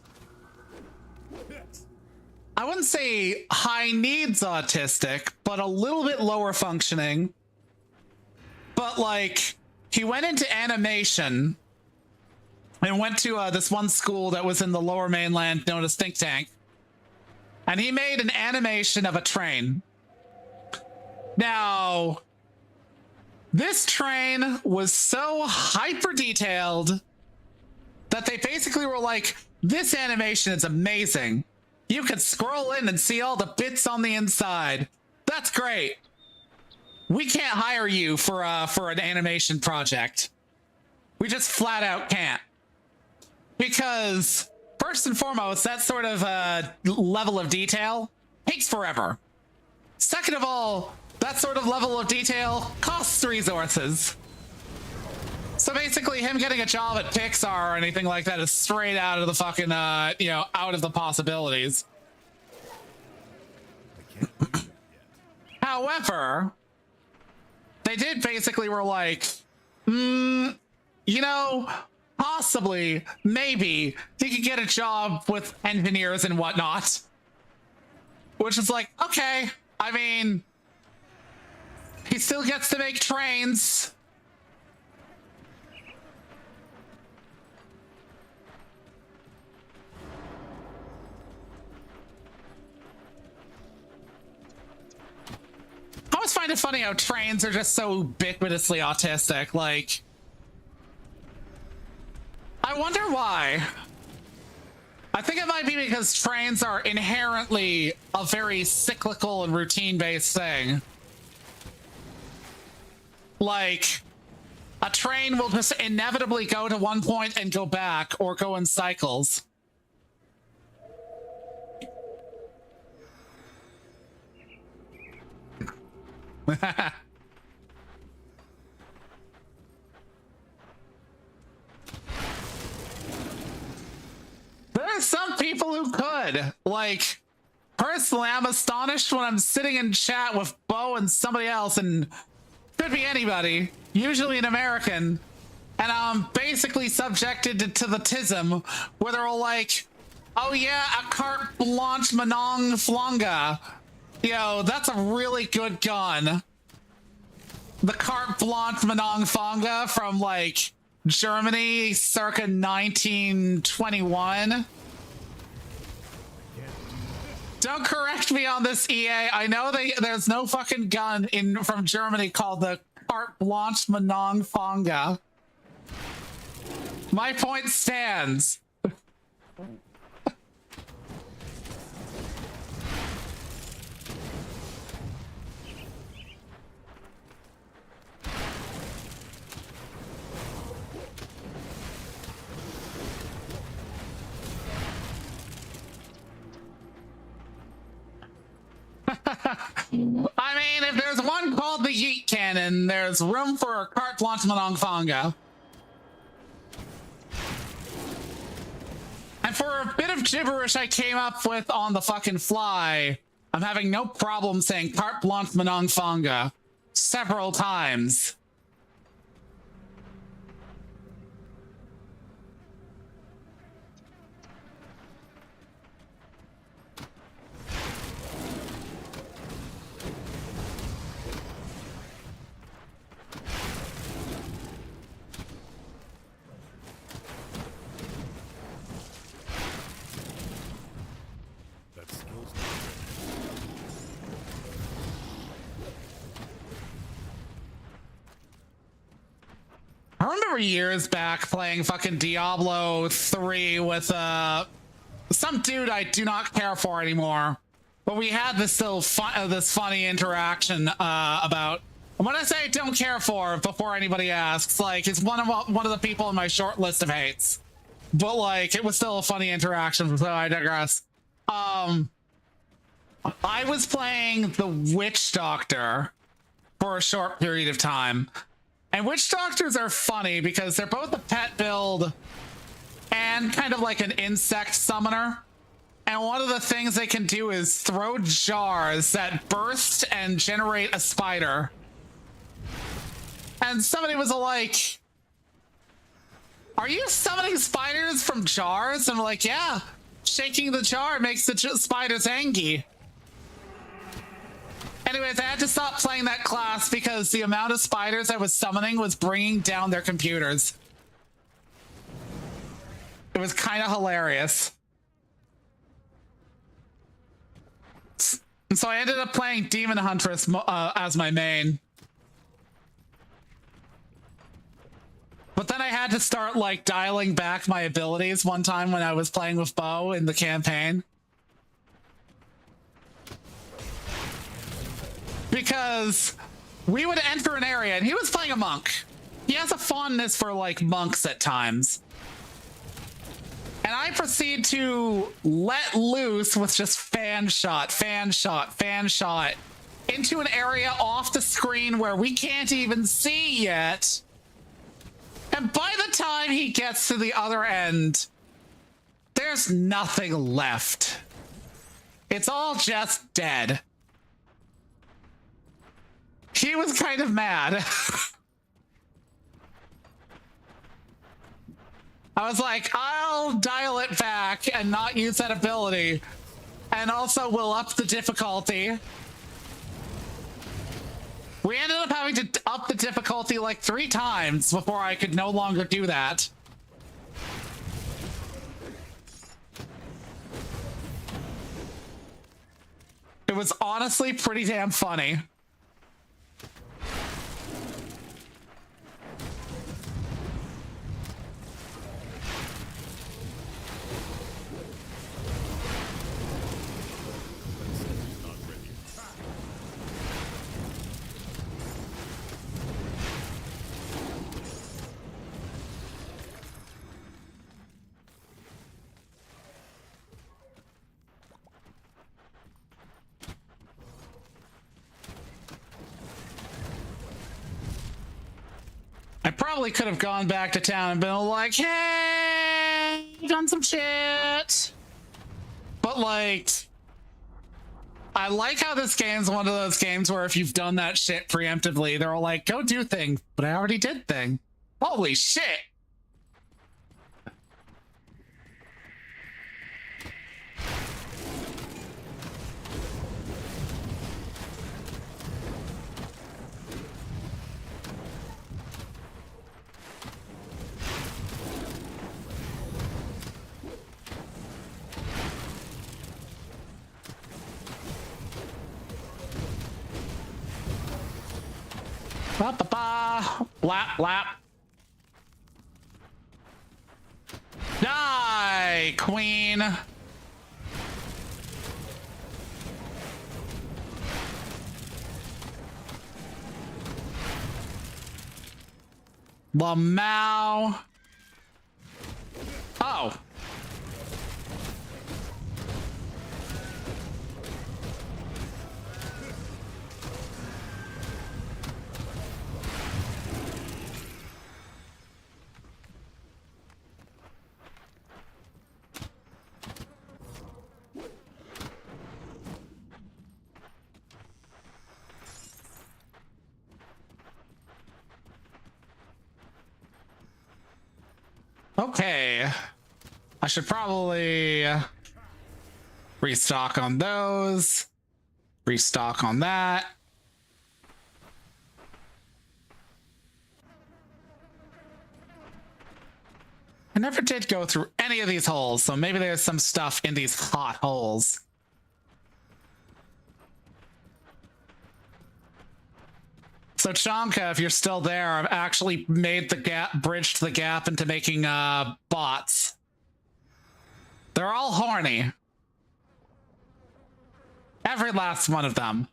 S1: I wouldn't say high needs autistic, but a little bit lower functioning. But like, he went into animation and went to this one school that was in the lower mainland known as Think Tank. And he made an animation of a train. Now, this train was so hyper detailed that they basically were like, this animation is amazing. You can scroll in and see all the bits on the inside. That's great. We can't hire you for an animation project. We just flat out can't. Because first and foremost, that sort of level of detail takes forever. Second of all, that sort of level of detail costs resources. So basically him getting a job at Pixar or anything like that is straight out of the fucking, out of the possibilities. However, they did basically were like, possibly, maybe, he could get a job with engineers and whatnot. Which is like, okay, I mean, he still gets to make trains. I always find it funny how trains are just so ubiquitously autistic. Like, I wonder why. I think it might be because trains are inherently a very cyclical and routine-based thing. Like, a train will just inevitably go to one point and go back, or go in cycles. There are some people who could. Like, personally, I'm astonished when I'm sitting in chat with Bo and somebody else, and could be anybody, usually an American, and I'm basically subjected to the tism, where they're all like, oh yeah, a carte blanche Manong Flonga. Yo, that's a really good gun. The carte blanche Manong Flonga from, like, Germany circa 1921. Don't correct me on this, EA. I know there's no fucking gun from Germany called the carte blanche Manong Flonga. My point stands. I mean, if there's one called the Yeet Cannon, there's room for a carte blanche Manong Flonga. And for a bit of gibberish I came up with on the fucking fly, I'm having no problem saying carte blanche Manong Flonga several times. remember years back playing fucking Diablo 3 with some dude I do not care for anymore. But we had this this funny interaction about. When I say don't care for, before anybody asks, like, it's one of the people in my short list of hates. But like, it was still a funny interaction, so I digress. I was playing the Witch Doctor for a short period of time. And Witch Doctors are funny because they're both a pet build and kind of like an insect summoner. And one of the things they can do is throw jars that burst and generate a spider. And somebody was like, are you summoning spiders from jars? And I'm like, yeah, shaking the jar makes the spiders angry. Anyways, I had to stop playing that class because the amount of spiders I was summoning was bringing down their computers. It was kind of hilarious. And so I ended up playing Demon Huntress as my main. But then I had to start like dialing back my abilities one time when I was playing with Bo in the campaign. Because we would enter an area and he was playing a monk. He has a fondness for like monks at times. And I proceed to let loose with just fan shot into an area off the screen where we can't even see yet. And by the time he gets to the other end, there's nothing left. It's all just dead. He was kind of mad. I was like, I'll dial it back and not use that ability. And also we'll up the difficulty. We ended up having to up the difficulty like 3 times before I could no longer do that. It was honestly pretty damn funny. I probably could have gone back to town and been like, hey, you done some shit. But like, I like how this game's one of those games where if you've done that shit preemptively, they're all like, go do thing. But I already did thing. Holy shit. Ba ba ba, lap lap. Die, queen. Lamau. Oh. Okay, I should probably restock on those, restock on that. I never did go through any of these holes, so maybe there's some stuff in these hot holes. So So Chanka, if you're still there, I've actually made the gap, bridged the gap into making bots. They're all horny. Every last one of them.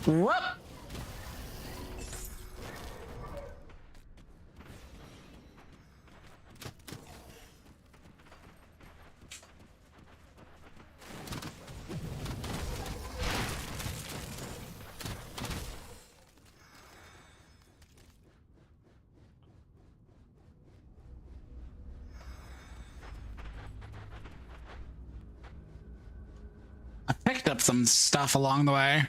S1: Whoop! I picked up some stuff along the way.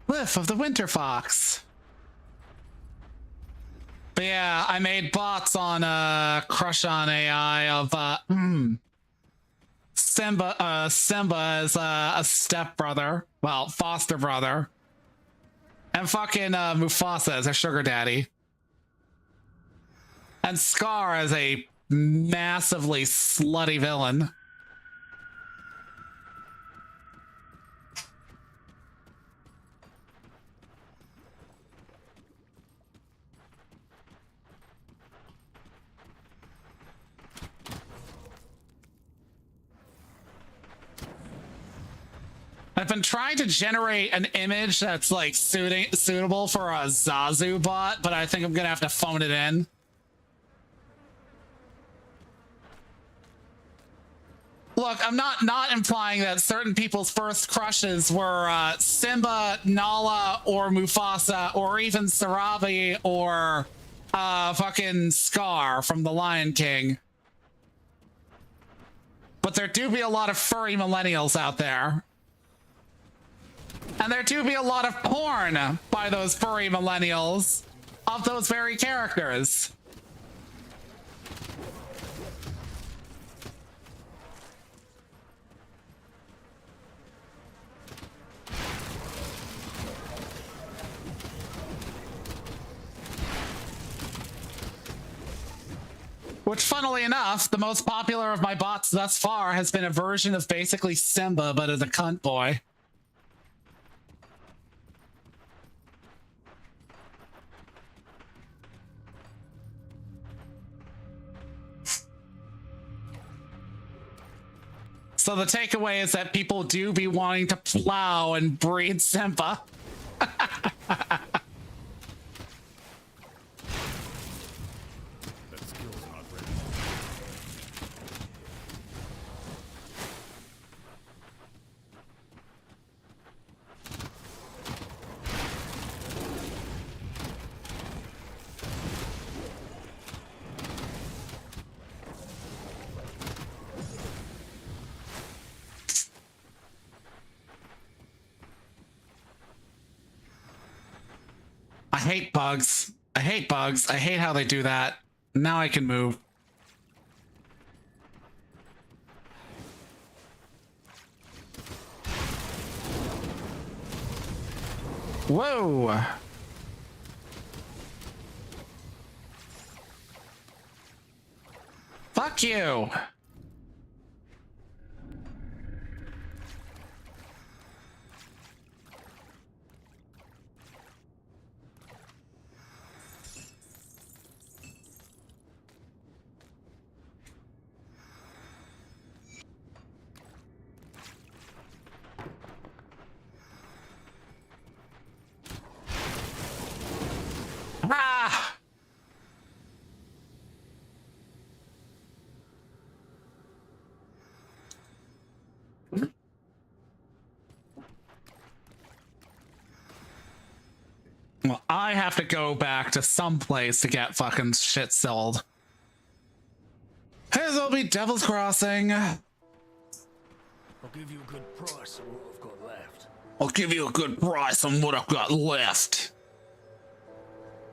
S1: Cliff of the Winter Fox. But yeah, I made bots on Crush on AI of Simba is a stepbrother, well, foster brother. And fucking Mufasa as a sugar daddy. And Scar as a massively slutty villain. I've been trying to generate an image that's like suitable for a Zazu bot, but I think I'm gonna have to phone it in. Look, I'm not implying that certain people's first crushes were Simba, Nala, or Mufasa, or even Sarabi, or fucking Scar from The Lion King. But there do be a lot of furry millennials out there. And there do be a lot of porn by those furry millennials of those very characters. Which, funnily enough, the most popular of my bots thus far has been a version of basically Simba, but as a cunt boy. So the takeaway is that people do be wanting to plow and breed Simba. I hate bugs. I hate bugs. I hate how they do that. Now I can move. Whoa. Fuck you. Ah! Well, I have to go back to some place to get fucking shit sold. His will be Devil's Crossing.
S4: I'll give you a good price on what I've got left.
S1: I'll give you a good price on what I've got left.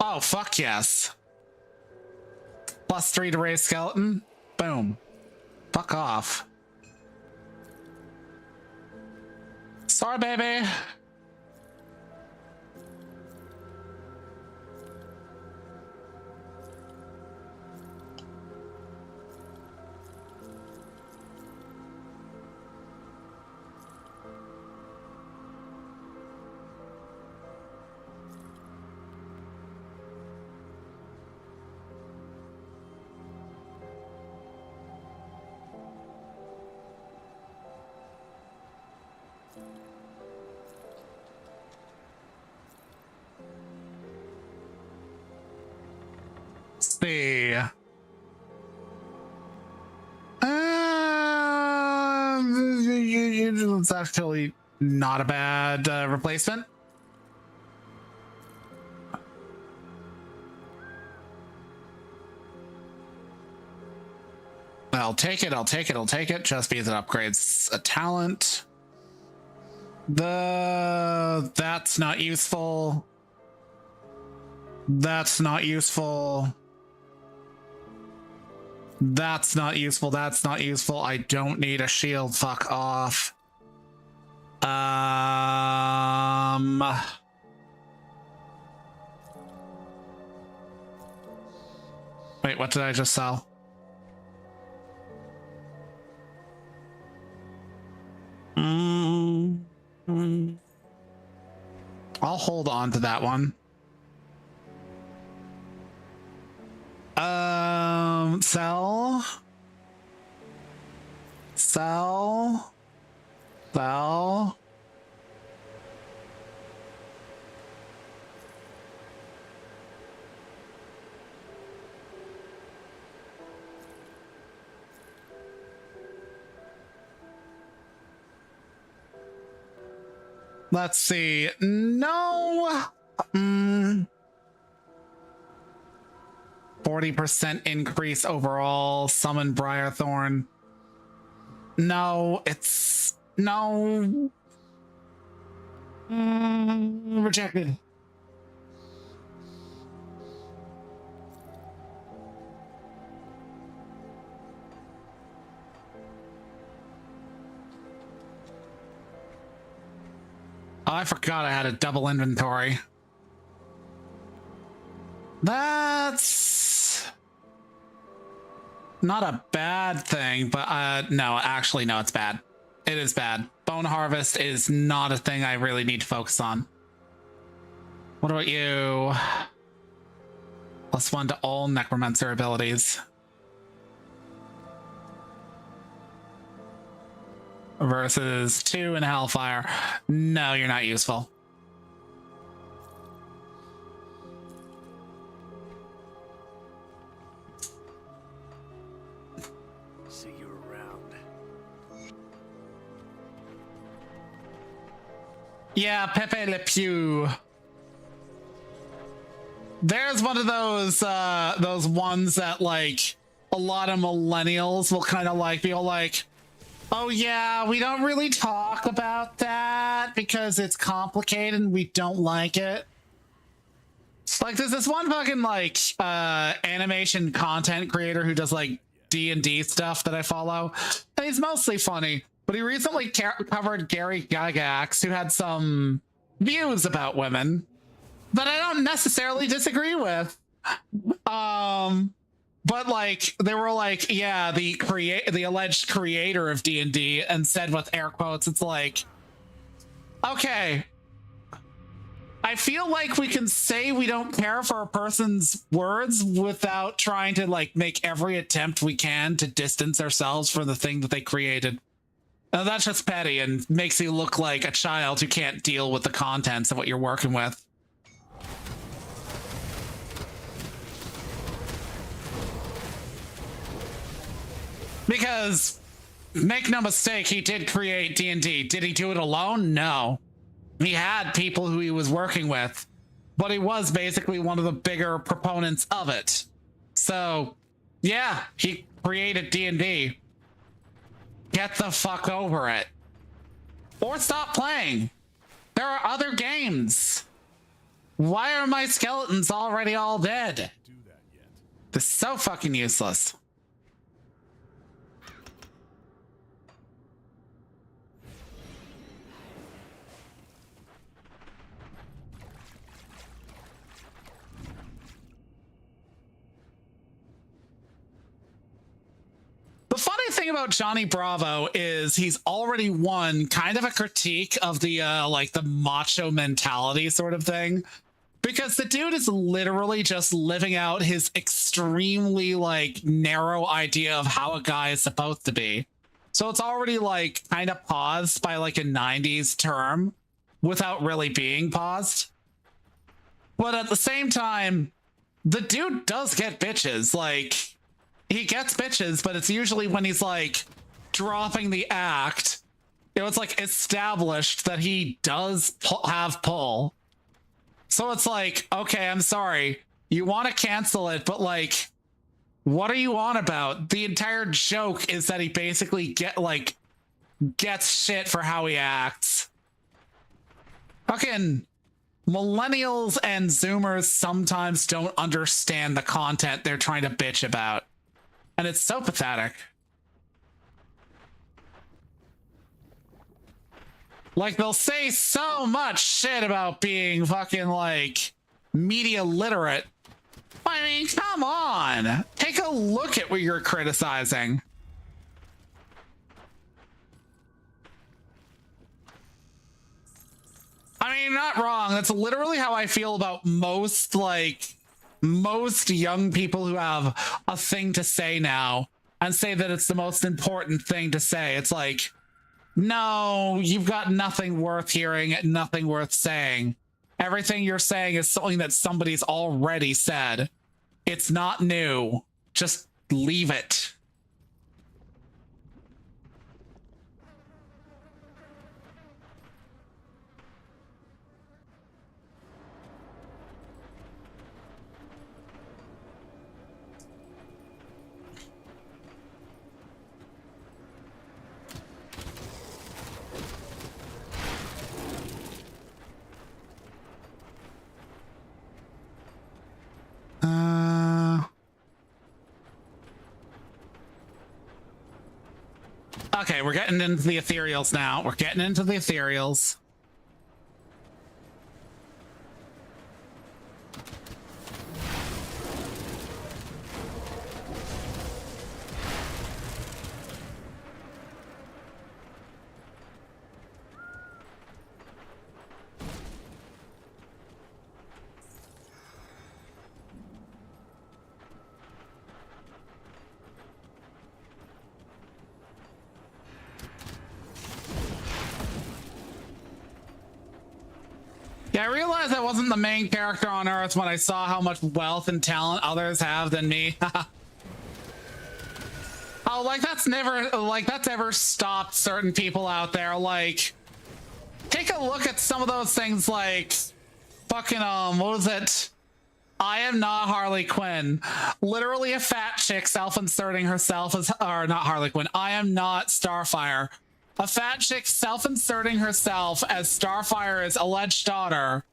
S1: Oh, fuck yes. +3 to raise skeleton. Boom. Fuck off. Sorry, baby. See. It's actually not a bad replacement. I'll take it, I'll take it, I'll take it, just because it upgrades a talent. That's not useful. That's not useful. That's not useful. That's not useful. I don't need a shield. Fuck off. Wait, what did I just sell? I'll hold on to that one. Sell. Sell. Sell. Let's see. No. 40% increase overall. Summon Briarthorn. No, it's no. Rejected. Oh, I forgot I had a double inventory. That's not a bad thing, but no, actually, no, it's bad. It is bad. Bone Harvest is not a thing I really need to focus on. What about you? +1 to all Necromancer abilities. Versus 2 in Hellfire. No, you're not useful.
S4: See you around.
S1: Yeah, Pepe Le Pew. There's one of those ones that like a lot of millennials will kind of like be all like, oh yeah, we don't really talk about that because it's complicated and we don't like it. Like there's this one fucking like animation content creator who does like D&D stuff that I follow. And he's mostly funny, but he recently covered Gary Gygax, who had some views about women that I don't necessarily disagree with. But like they were like, yeah, the alleged creator of D&D, and said with air quotes, it's like, okay, I feel like we can say we don't care for a person's words without trying to like make every attempt we can to distance ourselves from the thing that they created. Now that's just petty and makes you look like a child who can't deal with the contents of what you're working with. Because, make no mistake, he did create D&D. Did he do it alone? No. He had people who he was working with. but he was basically one of the bigger proponents of it. So, yeah, he created D&D. Get the fuck over it. Or stop playing. There are other games. Why are my skeletons already all dead? This is so fucking useless. The funny thing about Johnny Bravo is he's already won kind of a critique of the like the macho mentality sort of thing, because the dude is literally just living out his extremely like narrow idea of how a guy is supposed to be. So it's already like kind of paused by like a 90s term without really being paused. But at the same time, the dude does get bitches. Like, he gets bitches, but it's usually when he's like dropping the act. You know, it's like established that he does have pull. So it's like, okay, I'm sorry. You want to cancel it, but like, what are you on about? The entire joke is that he basically gets shit for how he acts. Fucking millennials and Zoomers sometimes don't understand the content they're trying to bitch about. And it's so pathetic. Like, they'll say so much shit about being fucking, like, media literate. I mean, come on. Take a look at what you're criticizing. I mean, not wrong. That's literally how I feel about most young people who have a thing to say now and say that it's the most important thing to say. It's like, no, you've got nothing worth hearing, nothing worth saying. Everything you're saying is something that somebody's already said. It's not new. Just leave it. Okay, we're getting into the ethereals now. We're getting into the ethereals. Yeah, I realized I wasn't the main character on Earth when I saw how much wealth and talent others have than me. Oh, like that's never stopped certain people out there. Like, take a look at some of those things like fucking, what was it? I am not Harley Quinn. Literally a fat chick self-inserting herself as, or not Harley Quinn. I am not Starfire. A fat chick self-inserting herself as Starfire's alleged daughter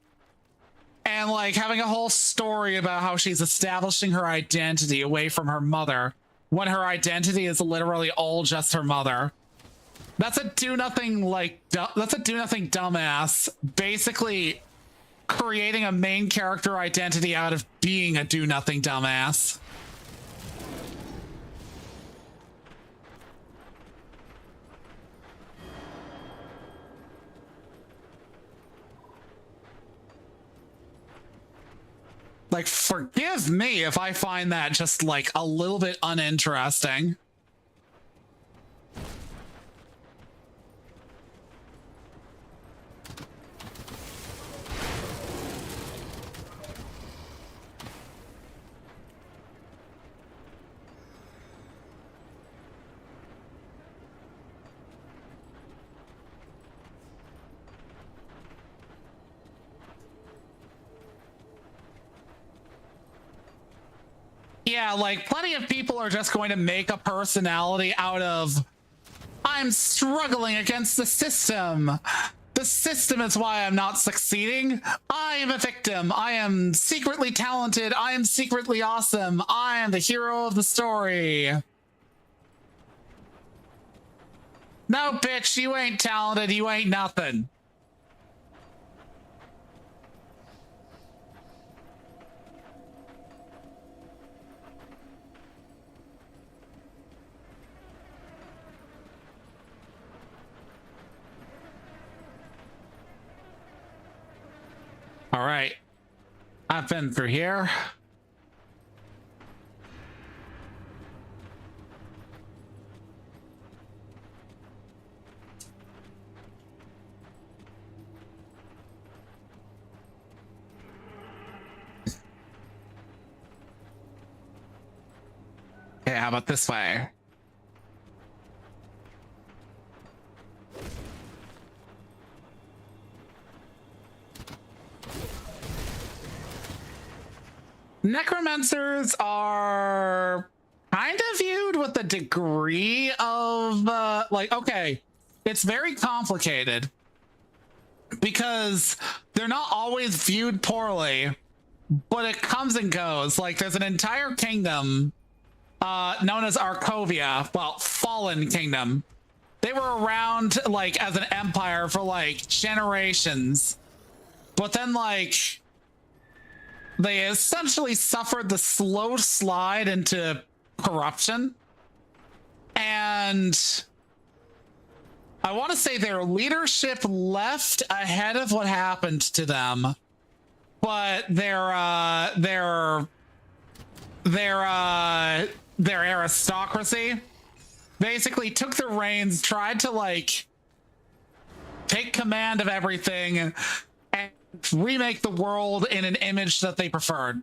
S1: and like having a whole story about how she's establishing her identity away from her mother when her identity is literally all just her mother. That's a do-nothing dumbass basically creating a main character identity out of being a do-nothing dumbass. Like, forgive me if I find that just like a little bit uninteresting. Yeah, like plenty of people are just going to make a personality out of, I'm struggling against the system. The system is why I'm not succeeding. I am a victim. I am secretly talented. I am secretly awesome. I am the hero of the story. No, bitch, you ain't talented. You ain't nothing. All right. I've been through here. Okay, how about this way? Necromancers are kind of viewed with a degree of like, okay, it's very complicated because they're not always viewed poorly, but it comes and goes. Like there's an entire kingdom known as Arkovia, well, Fallen Kingdom. They were around like as an empire for like generations, but then like they essentially suffered the slow slide into corruption. And I want to say their leadership left ahead of what happened to them. But their aristocracy basically took the reins, tried to like take command of everything and remake the world in an image that they preferred.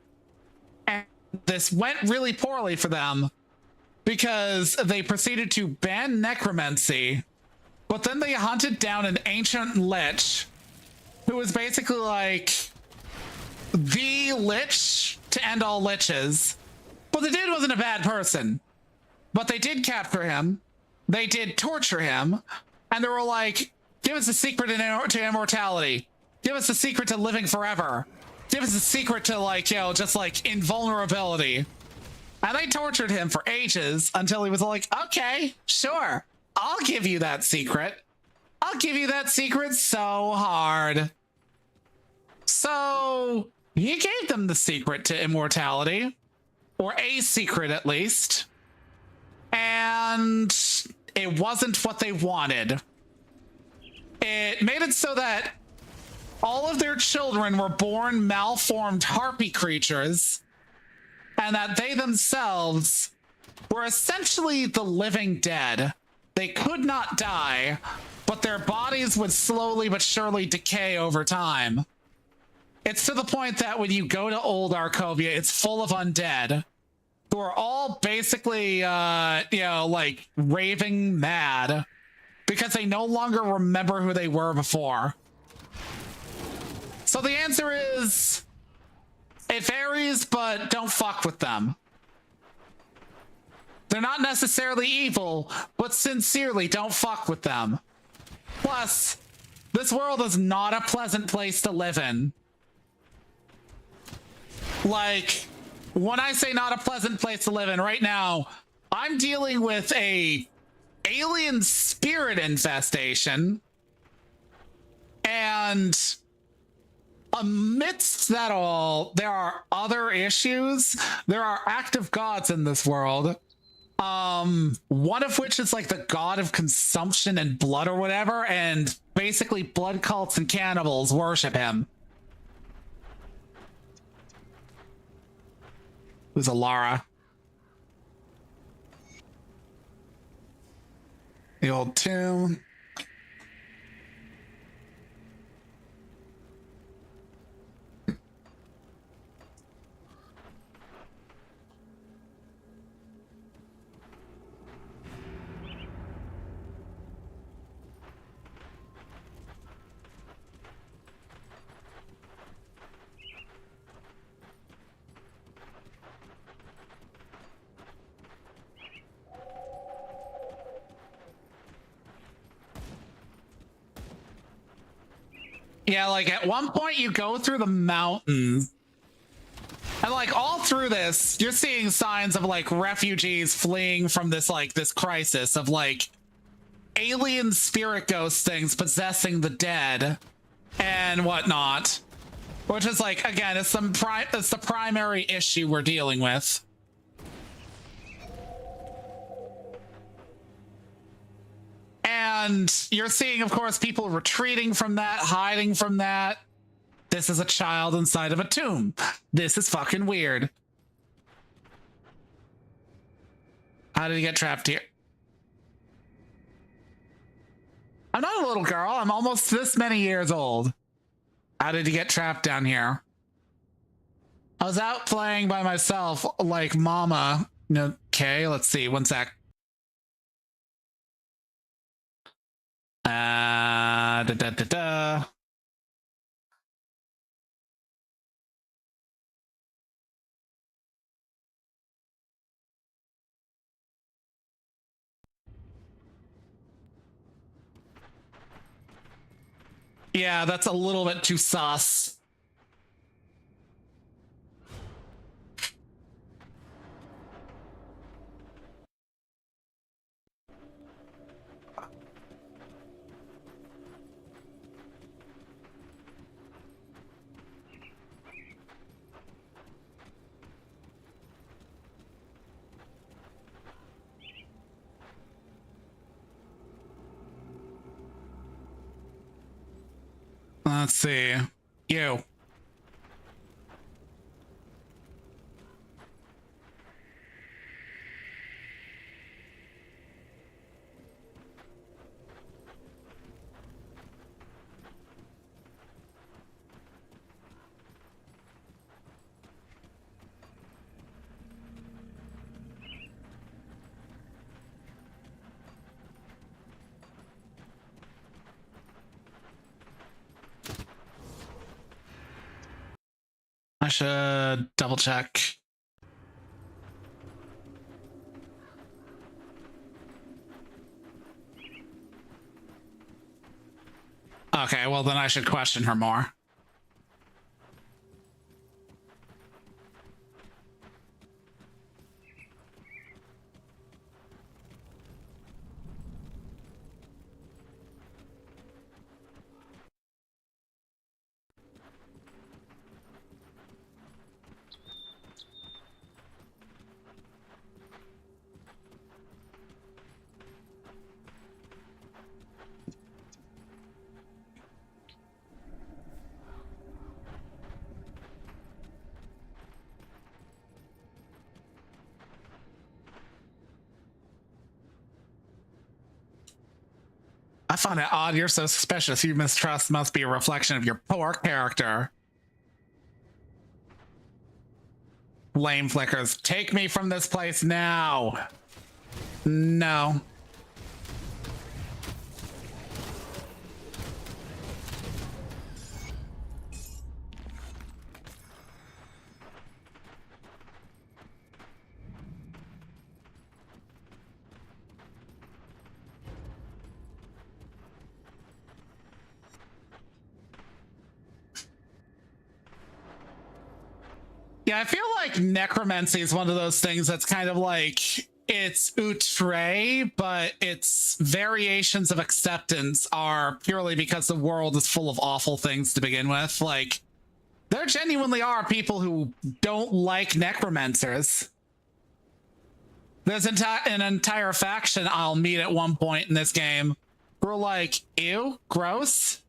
S1: And this went really poorly for them because they proceeded to ban necromancy, but then they hunted down an ancient lich who was basically like the lich to end all liches. But the dude wasn't a bad person, but they did capture him, they did torture him, and they were like, give us a secret to immortality. Give us a secret to living forever. Give us a secret to like, you know, just like invulnerability. And they tortured him for ages until he was like, okay, sure. I'll give you that secret. I'll give you that secret so hard. So he gave them the secret to immortality, or a secret at least. And it wasn't what they wanted. It made it so that all of their children were born malformed harpy creatures, and that they themselves were essentially the living dead. They could not die, but their bodies would slowly but surely decay over time. It's to the point that when you go to old Arkovia, it's full of undead who are all basically, you know, like raving mad because they no longer remember who they were before. So the answer is, it varies, but don't fuck with them. They're not necessarily evil, but sincerely don't fuck with them. Plus, this world is not a pleasant place to live in. Like, when I say not a pleasant place to live in right now, I'm dealing with a alien spirit infestation, and amidst that all, there are other issues. There are active gods in this world. One of which is like the god of consumption and blood or whatever, and basically blood cults and cannibals worship him. Who's a Lara? The old tomb. Yeah, like at one point you go through the mountains. And like all through this, you're seeing signs of like refugees fleeing from this like this crisis of like alien spirit ghost things possessing the dead and whatnot. Which is like, again, it's the primary issue we're dealing with. And you're seeing, of course, people retreating from that, hiding from that. This is a child inside of a tomb. This is fucking weird. How did he get trapped here? I'm not a little girl. I'm almost this many years old. How did he get trapped down here? I was out playing by myself like mama. Okay, let's see. One sec. Da, da, da, da. Yeah, that's a little bit too sus. Let's see. You. I should double check. Okay, well then I should question her more. I find it odd you're so suspicious. Your mistrust must be a reflection of your poor character. Flame flickers. Take me from this place now. No. Yeah, I feel like necromancy is one of those things that's kind of like, it's outre, but its variations of acceptance are purely because the world is full of awful things to begin with. Like, there genuinely are people who don't like necromancers. There's an entire faction I'll meet at one point in this game who are like, ew, gross.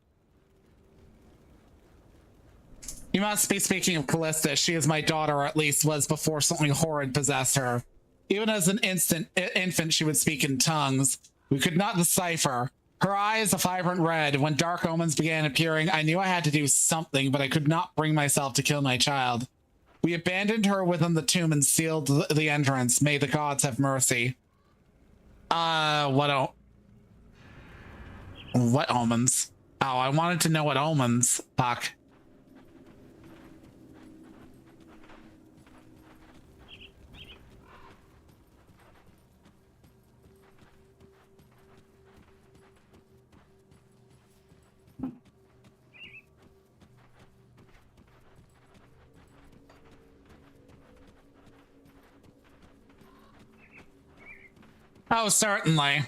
S1: You must be speaking of Callista. She is my daughter, or at least was before something horrid possessed her. Even as an infant, she would speak in tongues we could not decipher. Her eyes a vibrant red. When dark omens began appearing, I knew I had to do something, but I could not bring myself to kill my child. We abandoned her within the tomb and sealed the entrance. May the gods have mercy. What omens? Oh, I wanted to know what omens. Fuck. Oh, certainly.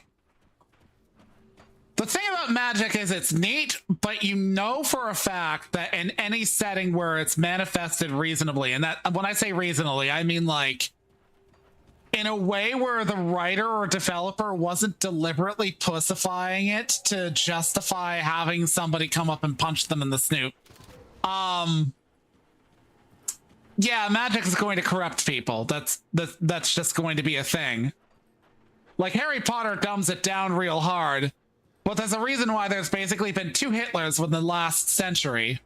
S1: The thing about magic is it's neat, but you know for a fact that in any setting where it's manifested reasonably, and that when I say reasonably, I mean like in a way where the writer or developer wasn't deliberately pussifying it to justify having somebody come up and punch them in the snoot. Yeah, magic is going to corrupt people. That's just going to be a thing. Like Harry Potter dumbs it down real hard. But there's a reason why there's basically been 2 Hitlers within the last century.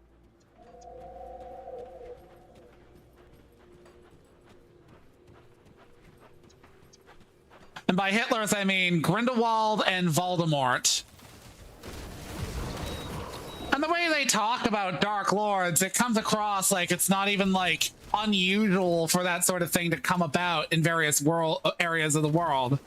S1: And by Hitlers, I mean Grindelwald and Voldemort. And the way they talk about Dark Lords, it comes across like it's not even like unusual for that sort of thing to come about in various areas of the world.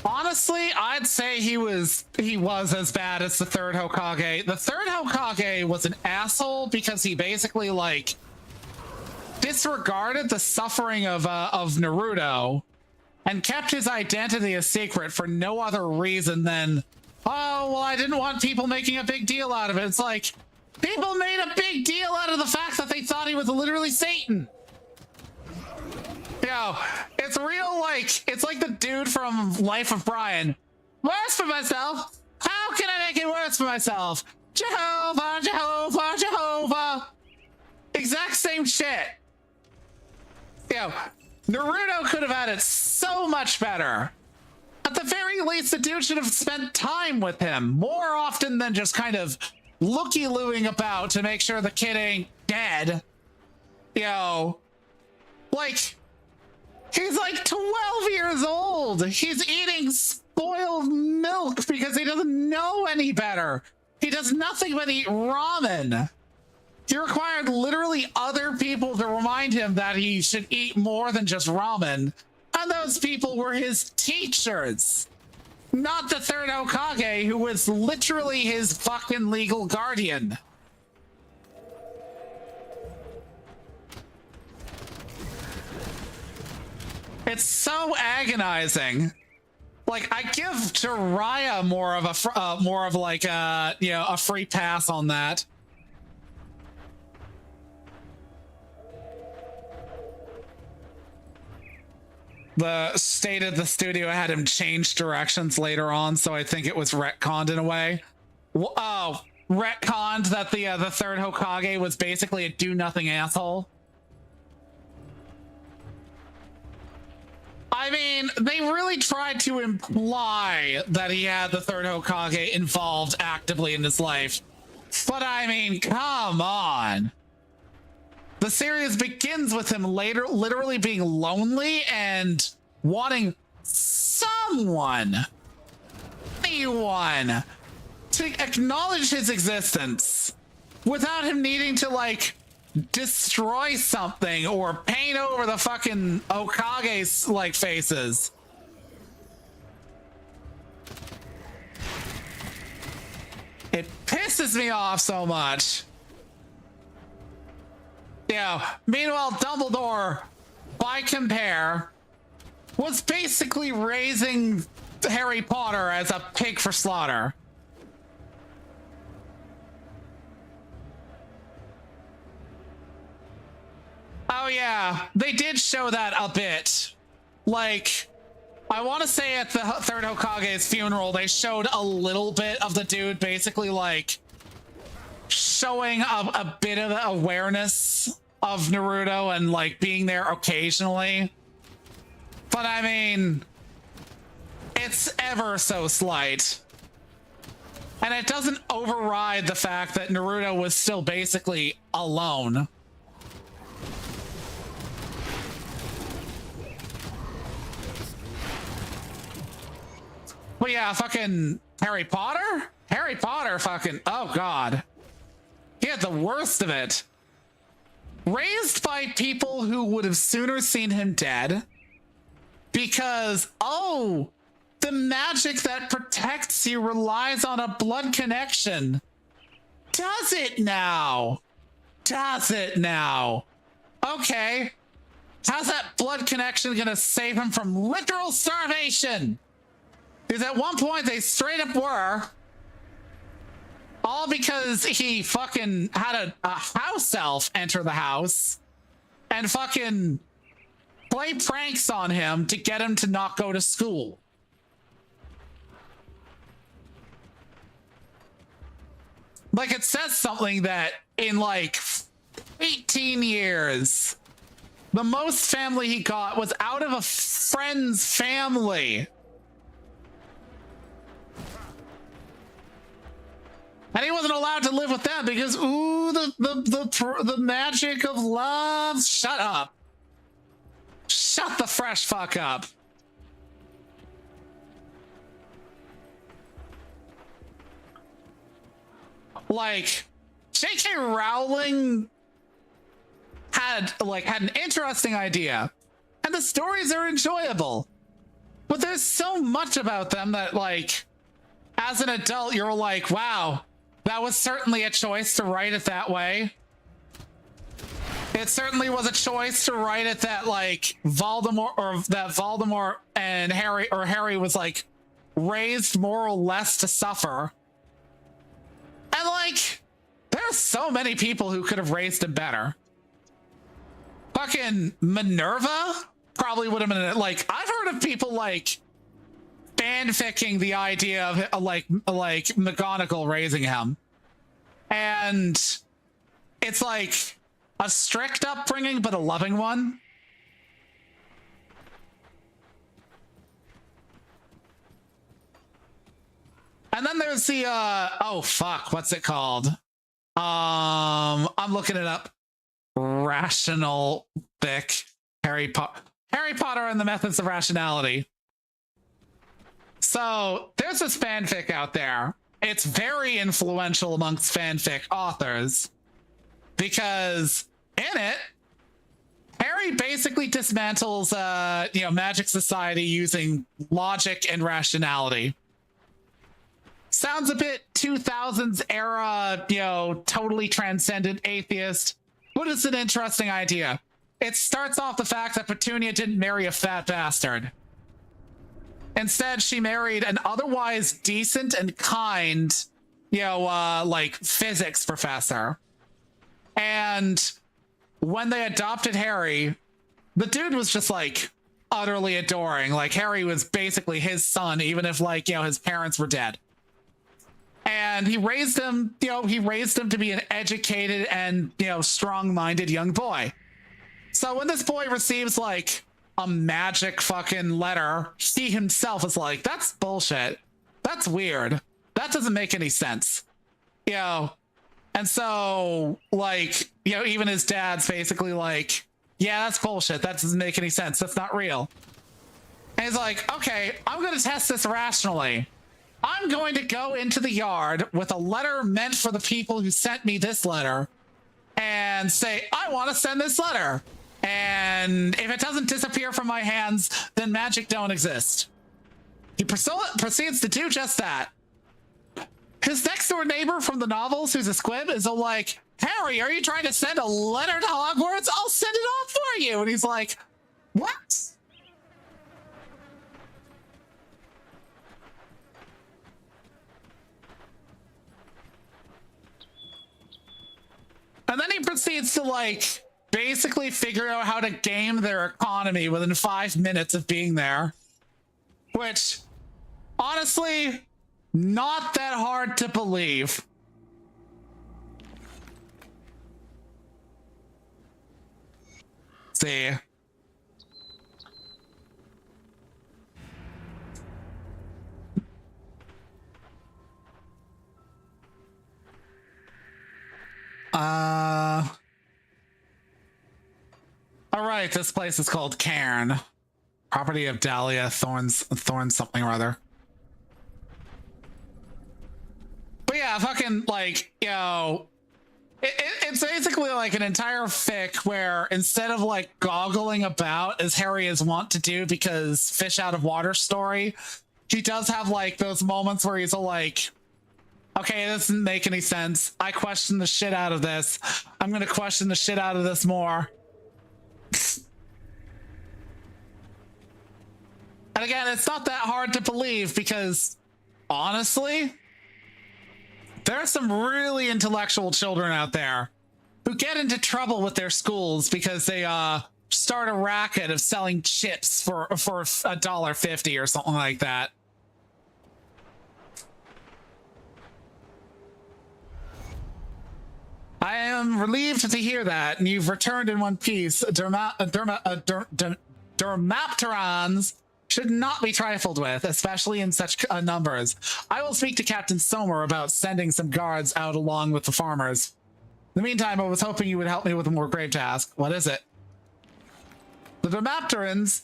S1: Honestly, I'd say he was as bad as the 3rd Hokage. The 3rd Hokage was an asshole because he basically like disregarded the suffering of Naruto and kept his identity a secret for no other reason than, oh, well, I didn't want people making a big deal out of it. It's like people made a big deal out of the fact that they thought he was literally Satan. Yo, it's real like, it's like the dude from Life of Brian. Worse for myself? How can I make it worse for myself? Jehovah, Jehovah, Jehovah. Exact same shit. Yo, Naruto could have had it so much better. At the very least, the dude should have spent time with him more often than just kind of looky-looing about to make sure the kid ain't dead. Yo, like, he's like 12 years old. He's eating spoiled milk because he doesn't know any better. He does nothing but eat ramen. He required literally other people to remind him that he should eat more than just ramen. And those people were his teachers. Not the 3rd Hokage, who was literally his fucking legal guardian. It's so agonizing. Like, I give Jiraiya more of like a, you know, a free pass on that. The studio had him change directions later on, so I think it was retconned in a way. Oh, retconned that the 3rd Hokage was basically a do-nothing asshole. I mean, they really tried to imply that he had the 3rd Hokage involved actively in his life. But I mean, come on. The series begins with him literally being lonely and wanting anyone, to acknowledge his existence without him needing to, like, destroy something or paint over the fucking Hokage's, like, faces. It pisses me off so much. Yeah, meanwhile, Dumbledore, by compare, was basically raising Harry Potter as a pig for slaughter. Oh yeah, they did show that a bit. Like, I want to say at the 3rd Hokage's funeral, they showed a little bit of the dude basically, like, showing a bit of awareness of Naruto and, like, being there occasionally. But I mean, it's ever so slight. And it doesn't override the fact that Naruto was still basically alone. But yeah, fucking Harry Potter? Harry Potter fucking, oh god. He had the worst of it. Raised by people who would have sooner seen him dead because, oh, the magic that protects you relies on a blood connection. Does it now? Does it now? Okay. How's that blood connection gonna save him from literal starvation? Because at one point they straight up were. All because he fucking had a house elf enter the house and fucking play pranks on him to get him to not go to school. Like, it says something that in like 18 years, the most family he got was out of a friend's family. And he wasn't allowed to live with them because, ooh, the magic of love. Shut up. Shut the fresh fuck up. Like, J.K. Rowling had an interesting idea, and the stories are enjoyable, but there's so much about them that, like, as an adult, you're like, wow, that was certainly a choice to write it that way. It certainly was a choice to write it that, like, Voldemort and Harry was, like, raised more or less to suffer. And, like, there's so many people who could have raised him better. Fucking Minerva probably would have been, like, I've heard of people, like, fanficking the idea of, like McGonagall raising him. And it's, like, a strict upbringing, but a loving one. And then there's the oh fuck, what's it called? I'm looking it up. Rational fic. Harry Potter and the Methods of Rationality. So there's this fanfic out there. It's very influential amongst fanfic authors because in it, Harry basically dismantles magic society using logic and rationality. Sounds a bit 2000s era, totally transcendent atheist, but it's an interesting idea. It starts off the fact that Petunia didn't marry a fat bastard. Instead, she married an otherwise decent and kind, physics professor. And when they adopted Harry, the dude was just, like, utterly adoring. Like, Harry was basically his son, even if, his parents were dead. And he raised him, to be an educated and, strong-minded young boy. So when this boy receives, like, a magic fucking letter, he himself is like, that's bullshit. That's weird. That doesn't make any sense. And so, like, even his dad's basically like, yeah, that's bullshit. That doesn't make any sense. That's not real. And he's like, okay, I'm going to test this rationally. I'm going to go into the yard with a letter meant for the people who sent me this letter and say, I want to send this letter. And if it doesn't disappear from my hands, then magic don't exist. He proceeds to do just that. His next door neighbor from the novels, who's a squib, is all like, Harry, are you trying to send a letter to Hogwarts? I'll send it off for you. And he's like, what? And then he proceeds to, like, basically figure out how to game their economy within 5 minutes of being there. Which, honestly, not that hard to believe. See. All right, this place is called Cairn. Property of Dahlia Thorns something or other. yeah, fucking like, it's basically like an entire fic where instead of like goggling about as Harry is wont to do because fish out of water story, he does have like those moments where he's like, okay, this doesn't make any sense. I question the shit out of this. I'm gonna question the shit out of this more. And again, it's not that hard to believe because honestly, there are some really intellectual children out there who get into trouble with their schools because they start a racket of selling chips for $1.50 or something like that. I am relieved to hear that, and you've returned in one piece. Dermapterons should not be trifled with, especially in such numbers. I will speak to Captain Somer about sending some guards out along with the farmers. In the meantime, I was hoping you would help me with a more grave task. What is it? The Dermapterons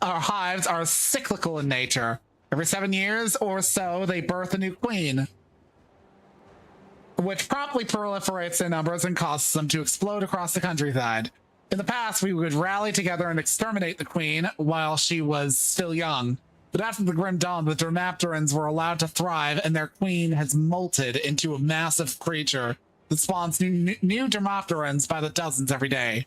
S1: hives are cyclical in nature. Every 7 years or so, they birth a new queen, which promptly proliferates their numbers and causes them to explode across the countryside. In the past, we would rally together and exterminate the queen while she was still young. But after the Grim Dawn, the Dermapterons were allowed to thrive, and their queen has molted into a massive creature that spawns new Dermapterons by the dozens every day.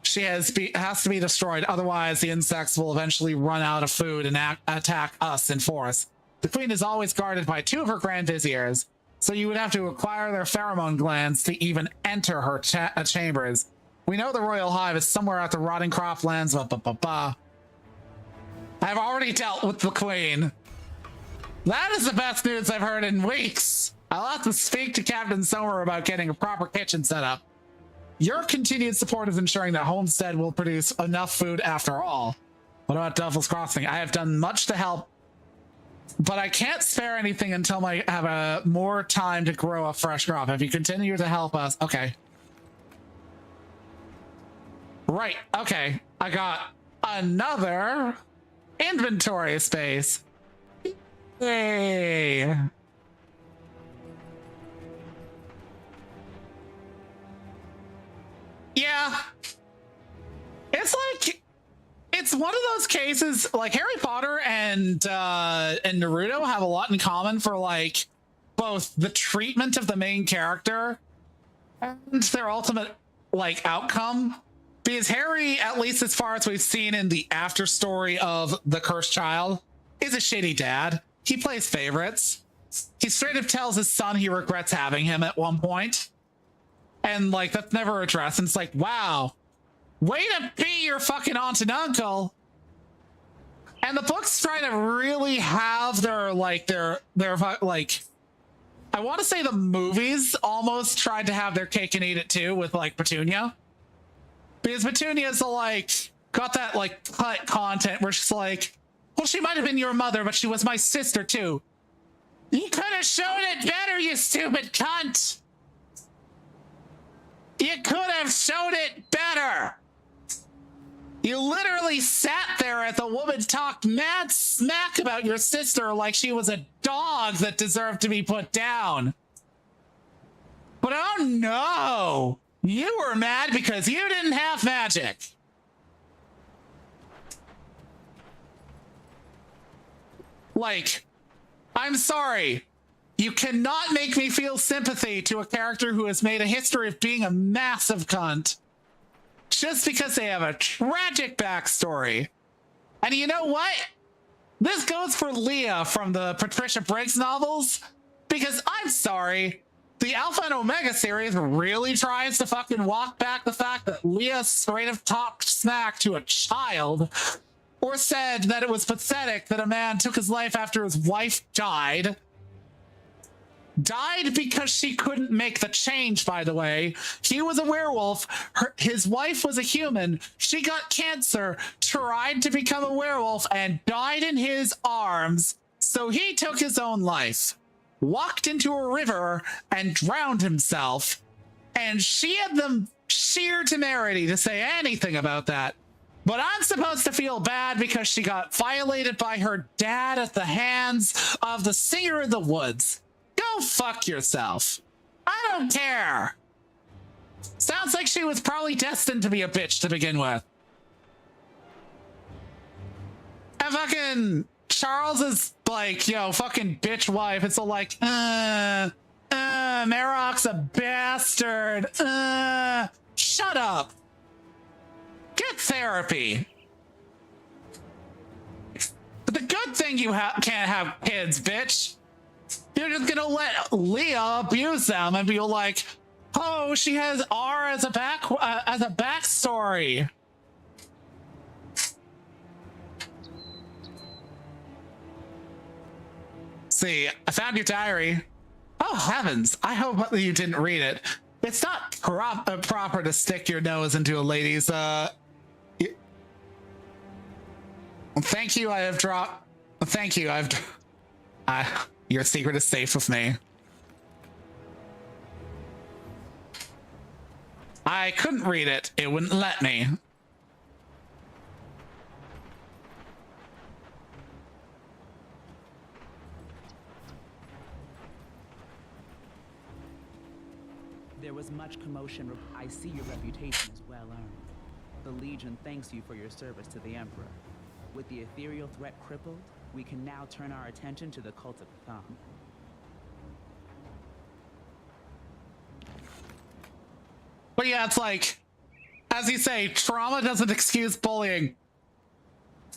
S1: She has to be destroyed, otherwise the insects will eventually run out of food and attack us in force. The queen is always guarded by 2 of her Grand Viziers, so you would have to acquire their pheromone glands to even enter her chambers. We know the royal hive is somewhere at the rotting croplands. I've already dealt with the queen. That is the best news I've heard in weeks. I'll have to speak to Captain Somer about getting a proper kitchen set up. Your continued support is ensuring that Homestead will produce enough food after all. What about Devil's Crossing? I have done much to help, but I can't spare anything until I have more time to grow a fresh crop. If you continue to help us, okay. Right, okay. I got another inventory space. Yay. Yeah. It's one of those cases, like Harry Potter and Naruto have a lot in common for like both the treatment of the main character and their ultimate like outcome. Because Harry, at least as far as we've seen in the after story of The Cursed Child, is a shitty dad. He plays favorites. He straight up tells his son he regrets having him at one point. And like, that's never addressed. And it's like, wow, way to be your fucking aunt and uncle. And the books try to really have their like, I want to say the movies almost tried to have their cake and eat it too with like Petunia. Because Petunia's like got that like cut content where she's like, well, she might have been your mother, but she was my sister too. You could have shown it better, you stupid cunt. You could have shown it better. You literally sat there as the woman talked mad smack about your sister like she was a dog that deserved to be put down. But oh no. You were mad because you didn't have magic. Like, I'm sorry. You cannot make me feel sympathy to a character who has made a history of being a massive cunt just because they have a tragic backstory. And you know what? This goes for Leah from the Patricia Briggs novels, because I'm sorry, the Alpha and Omega series really tries to fucking walk back the fact that Leah straight up talked smack to a child, or said that it was pathetic that a man took his life after his wife died. Died because she couldn't make the change, by the way. He was a werewolf. His wife was a human. She got cancer, tried to become a werewolf, and died in his arms. So he took his own life, walked into a river, and drowned himself. And she had the sheer temerity to say anything about that. But I'm supposed to feel bad because she got violated by her dad at the hands of the Singer in the Woods. Go Go fuck yourself. I don't care. Sounds like she was probably destined to be a bitch to begin with. And fucking Charles is like, yo, fucking bitch wife. It's all like, Marok's a bastard. Shut up. Get therapy. But the good thing you can't have kids, bitch. You're just gonna let Leah abuse them and be like, oh, she has R as a backstory. See, I found your diary. Oh heavens! I hope you didn't read it. It's not proper to stick your nose into a lady's. Thank you. I have dropped. Thank you. Your secret is safe with me. I couldn't read it. It wouldn't let me.
S6: There was much commotion. I see your reputation is well earned. The Legion thanks you for your service to the Emperor. With the ethereal threat crippled, we can now turn our attention to the cult of Cthon.
S1: But yeah, it's like, as you say, trauma doesn't excuse bullying.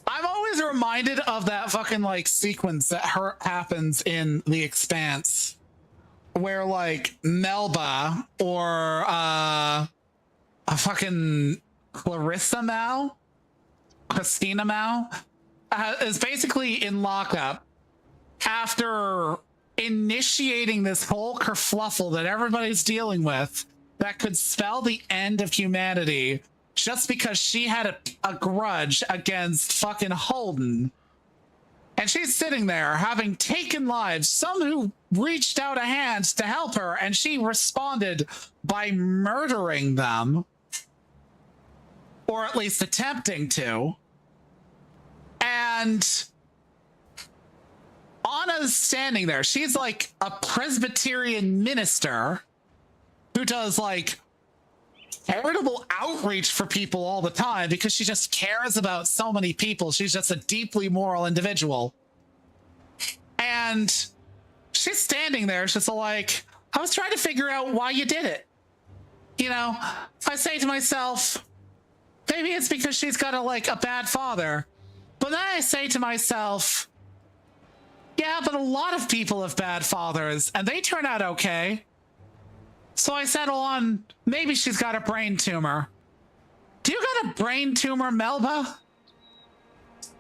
S1: I'm always reminded of that fucking like sequence that happens in The Expanse, where like Melba or a fucking Christina Mao is basically in lockup after initiating this whole kerfluffle that everybody's dealing with that could spell the end of humanity just because she had a grudge against fucking Holden. And she's sitting there having taken lives, some who reached out a hand to help her, and she responded by murdering them. Or at least attempting to. And Anna's standing there. She's like a Presbyterian minister who does like charitable outreach for people all the time because she just cares about so many people. She's just a deeply moral individual. And she's standing there. She's like, I was trying to figure out why you did it. You know, I say to myself, maybe it's because she's got a bad father. But then I say to myself, yeah, but a lot of people have bad fathers and they turn out okay. So I settle on maybe she's got a brain tumor. Do you got a brain tumor, Melba?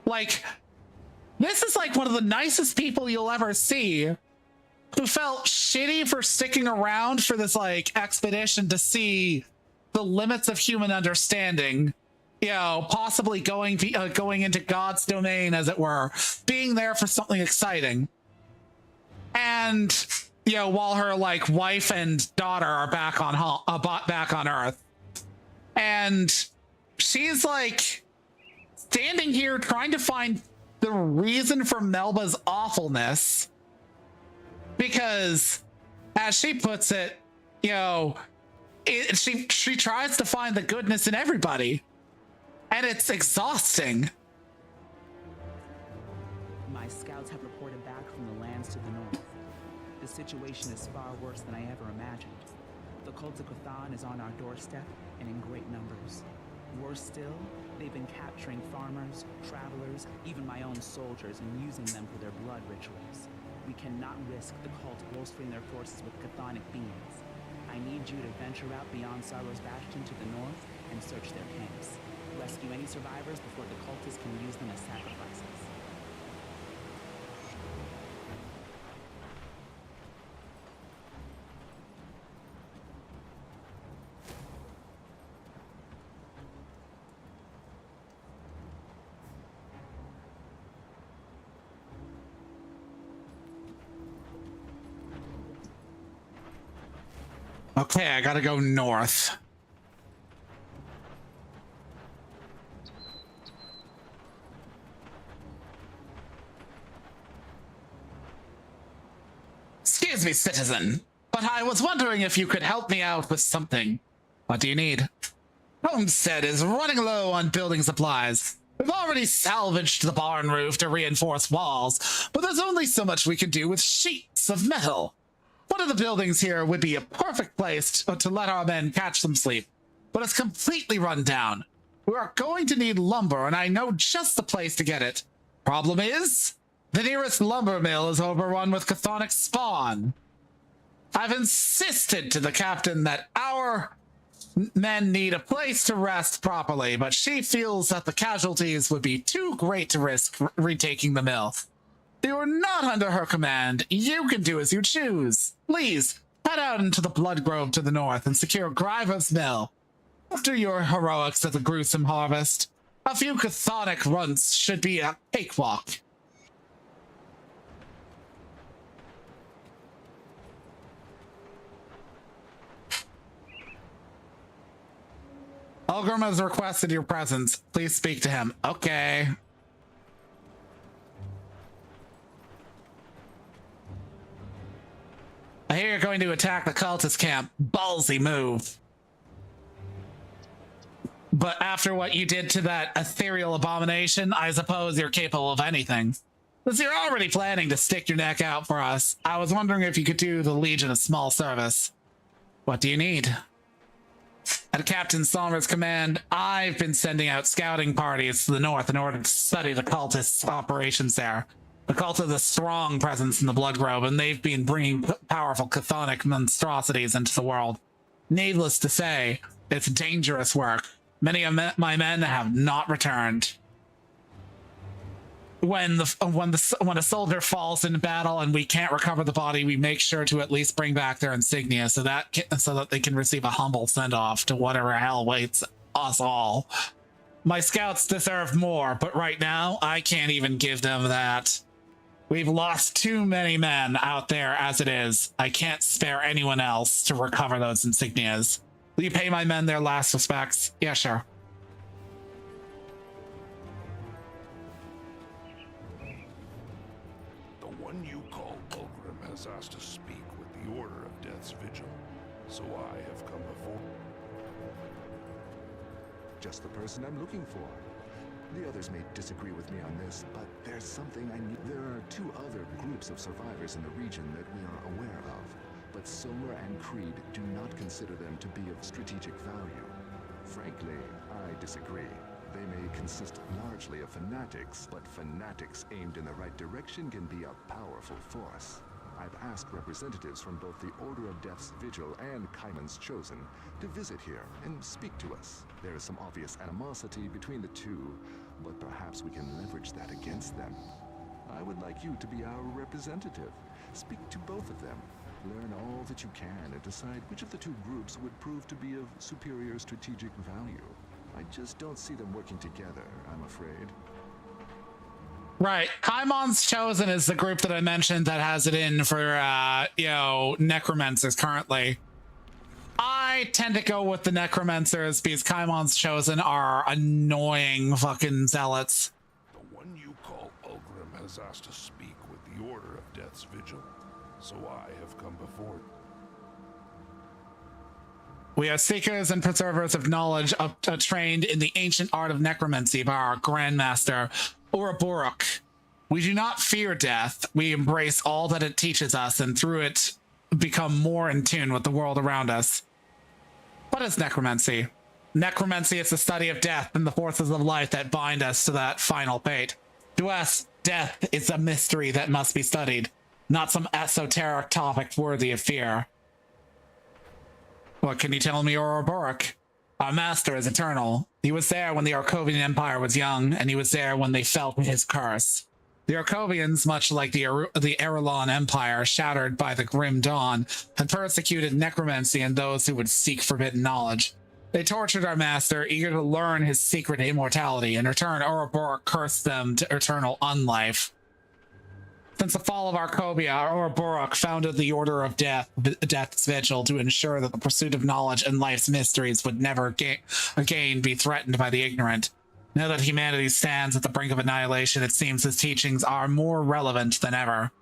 S1: Like, this is like one of the nicest people you'll ever see who felt shitty for sticking around for this like expedition to see the limits of human understanding. You know, possibly going into God's domain, as it were, being there for something exciting. And, you know, while her like wife and daughter are back on Earth, and she's like standing here trying to find the reason for Melba's awfulness, because, as she puts it, you know, she tries to find the goodness in everybody. And it's exhausting.
S6: My scouts have reported back from the lands to the north. The situation is far worse than I ever imagined. The cult of Cthon is on our doorstep and in great numbers. Worse still, they've been capturing farmers, travelers, even my own soldiers, and using them for their blood rituals. We cannot risk the cult bolstering their forces with chthonic beings. I need you to venture out beyond Sorrow's Bastion to the north and search their camps. Rescue any survivors before the cultists can use them as sacrifices.
S1: Okay, I gotta go north. Excuse me, citizen, but I was wondering if you could help me out with something. What do you need? Homestead is running low on building supplies. We've already salvaged the barn roof to reinforce walls, but there's only so much we can do with sheets of metal. One of the buildings here would be a perfect place to let our men catch some sleep, but it's completely run down. We are going to need lumber, and I know just the place to get it. Problem is, the nearest lumber mill is overrun with chthonic spawn. I've insisted to the captain that our men need a place to rest properly, but she feels that the casualties would be too great to risk retaking the mill. You are not under her command. You can do as you choose. Please, head out into the Blood Grove to the north and secure Gryva's mill. After your heroics at the gruesome harvest, a few chthonic runts should be a cakewalk. Ulgrim has requested your presence. Please speak to him. Okay. I hear you're going to attack the cultist camp. Ballsy move. But after what you did to that ethereal abomination, I suppose you're capable of anything. Since you're already planning to stick your neck out for us, I was wondering if you could do the Legion a small service. What do you need? At Captain Sommer's command, I've been sending out scouting parties to the north in order to study the cultists' operations there. The cult has a strong presence in the Blood Grove, and they've been bringing powerful chthonic monstrosities into the world. Needless to say, it's dangerous work. Many of my men have not returned. When a soldier falls in battle and we can't recover the body, we make sure to at least bring back their insignia so that they can receive a humble send-off to whatever hell waits us all. My scouts deserve more, but right now I can't even give them that. We've lost too many men out there as it is. I can't spare anyone else to recover those insignias. Will you pay my men their last respects? Yeah, sure.
S8: The one you call Ulgrim has asked to speak with the Order of Death's Vigil, so I have come before.
S5: Just the person I'm looking for. The others may disagree with me on this, but there's something I need. There are two other groups of survivors in the region that we are aware of, but Somer and Creed do not consider them to be of strategic value. Frankly, I disagree. They may consist largely of fanatics, but fanatics aimed in the right direction can be a powerful force. I've asked representatives from both the Order of Death's Vigil and Kaiman's Chosen to visit here and speak to us. There is some obvious animosity between the two, but perhaps we can leverage that against them. I would like you to be our representative. Speak to both of them. Learn all that you can and decide which of the two groups would prove to be of superior strategic value. I just don't see them working together, I'm afraid.
S1: Right. Kaimon's Chosen is the group that I mentioned that has it in for, necromancers currently. I tend to go with the necromancers because Kaimon's Chosen are annoying fucking zealots.
S8: The one you call Ulgrim has asked to speak with the Order of Death's Vigil, so I have come before.
S1: We are seekers and preservers of knowledge trained in the ancient art of necromancy by our Grandmaster, Ouroboros. We do not fear death. We embrace all that it teaches us and through it become more in tune with the world around us. What is necromancy? Necromancy is the study of death and the forces of life that bind us to that final fate. To us, death is a mystery that must be studied, not some esoteric topic worthy of fear. What can you tell me, Ouroboros? Our master is eternal. He was there when the Arkovian Empire was young, and he was there when they felt his curse. The Arkovians, much like the Erelon Empire, shattered by the Grim Dawn, had persecuted necromancy and those who would seek forbidden knowledge. They tortured our master, eager to learn his secret immortality. In return, Ouroboros cursed them to eternal unlife. Since the fall of Arkovia, Ouroboros founded the Order of Death's Vigil to ensure that the pursuit of knowledge and life's mysteries would never again be threatened by the ignorant. Now that humanity stands at the brink of annihilation, it seems his teachings are more relevant than ever.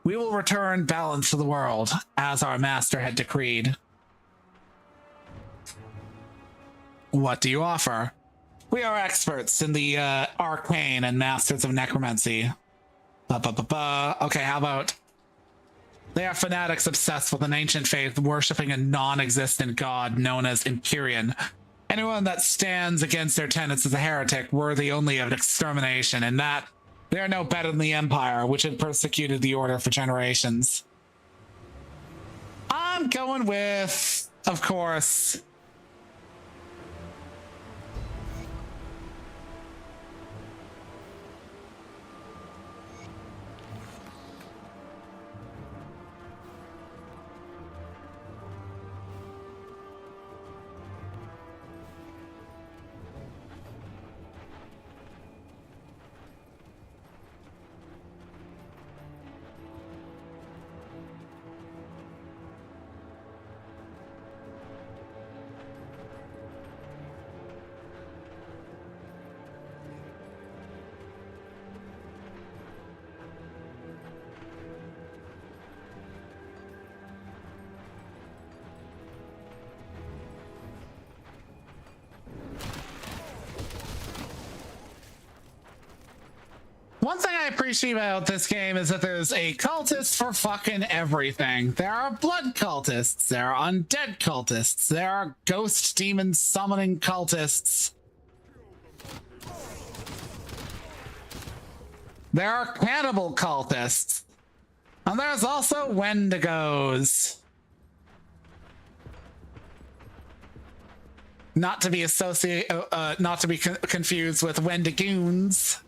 S1: We will return balance to the world, as our master had decreed. What do you offer? We are experts in the arcane and masters of necromancy. Okay, how about... They are fanatics obsessed with an ancient faith, worshipping a non-existent god known as Empyrean. Anyone that stands against their tenets is a heretic, worthy only of extermination, and that they are no better than the Empire, which had persecuted the Order for generations. I'm going with, of course... One thing I appreciate about this game is that there's a cultist for fucking everything. There are blood cultists, there are undead cultists, there are ghost demon summoning cultists. There are cannibal cultists. And there's also Wendigos. Not to be confused with Wendigoons.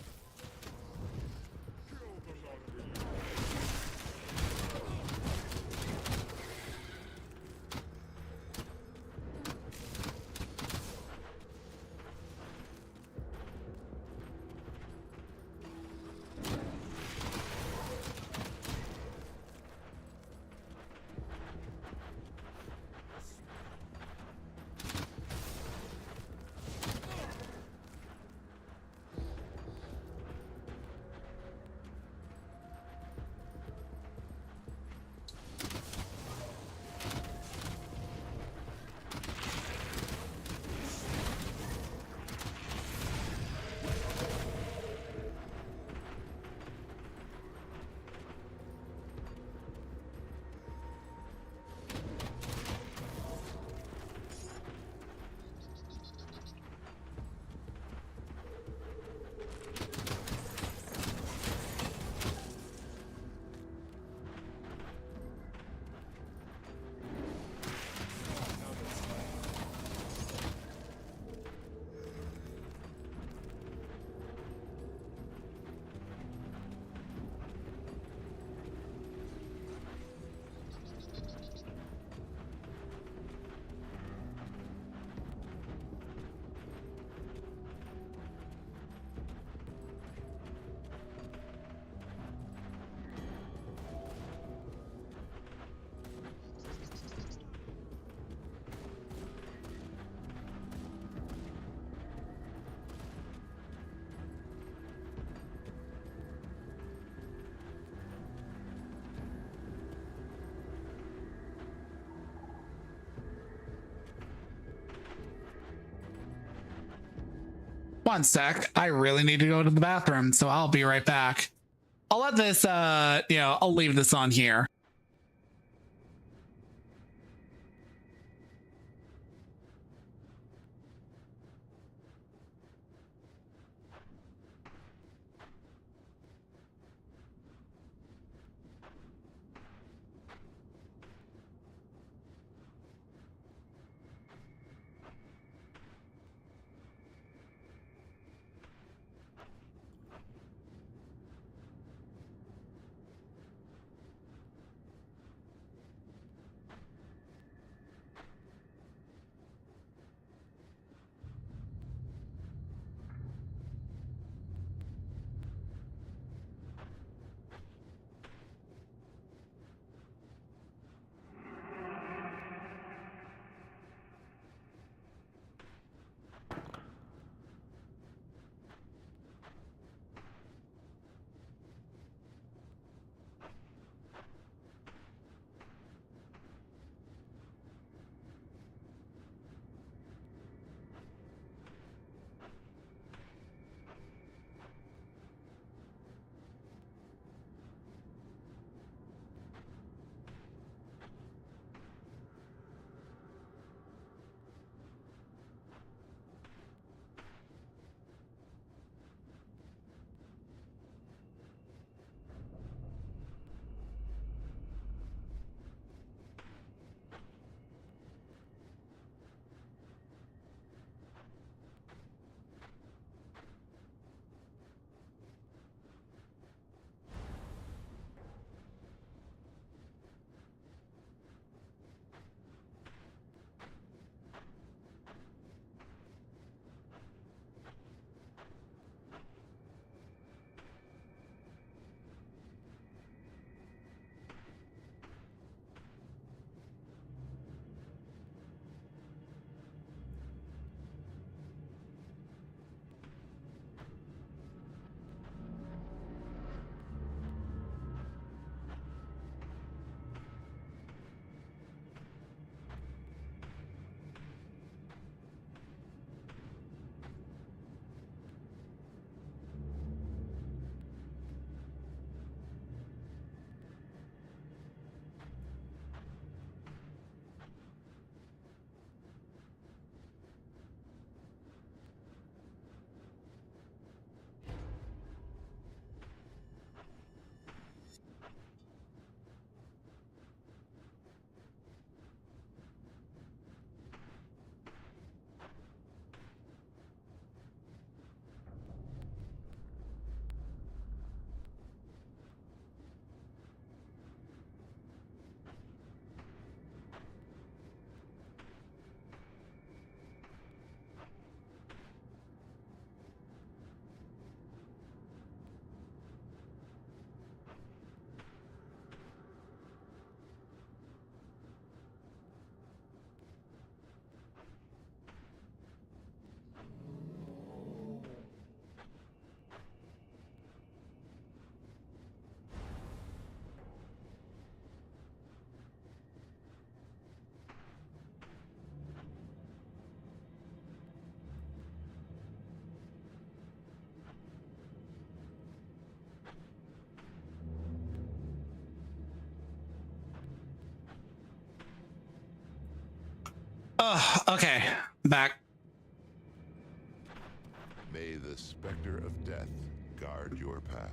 S1: One sec. I really need to go to the bathroom, so I'll be right back. I'll let this, I'll leave this on here. Okay. Back.
S8: May the specter of death guard your path.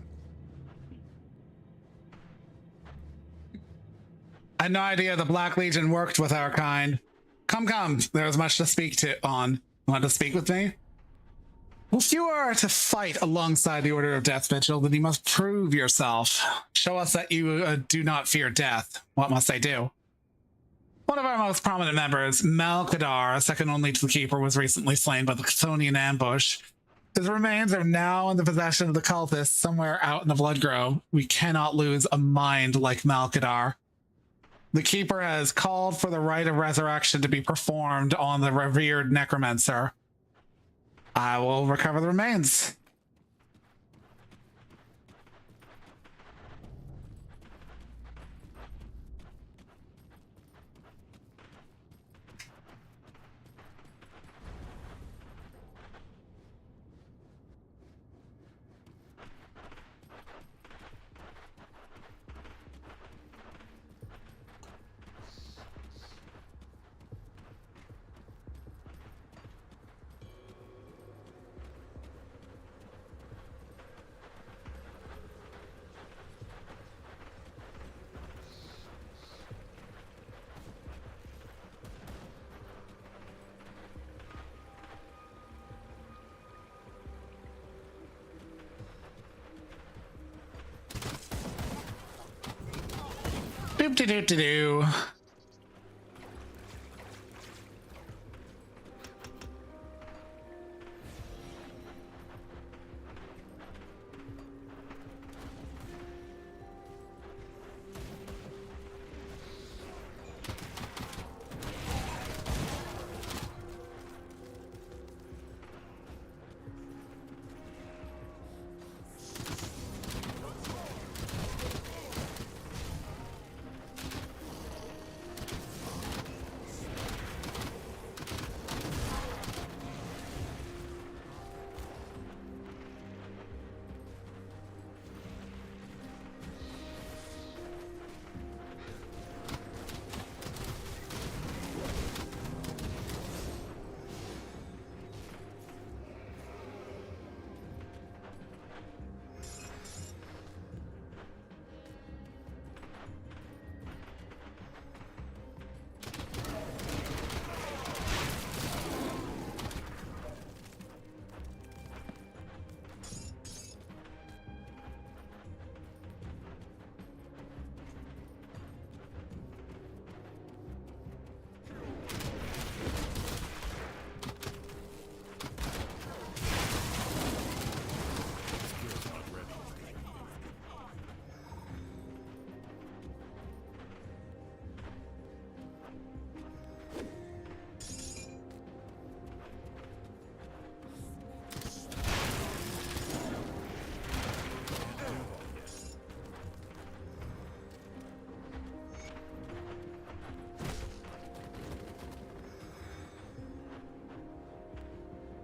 S1: I had no idea the Black Legion worked with our kind. Come. There's much to speak to on. Want to speak with me? If you are to fight alongside the Order of Death Vigil, then you must prove yourself. Show us that you do not fear death. What must I do? One of our most prominent members, Malkadar, second only to the Keeper, was recently slain by the Chthonian ambush. His remains are now in the possession of the cultists somewhere out in the Bloodgrove. We cannot lose a mind like Malkadar. The Keeper has called for the rite of resurrection to be performed on the revered necromancer. I will recover the remains. Doop-de-doop-de-doo.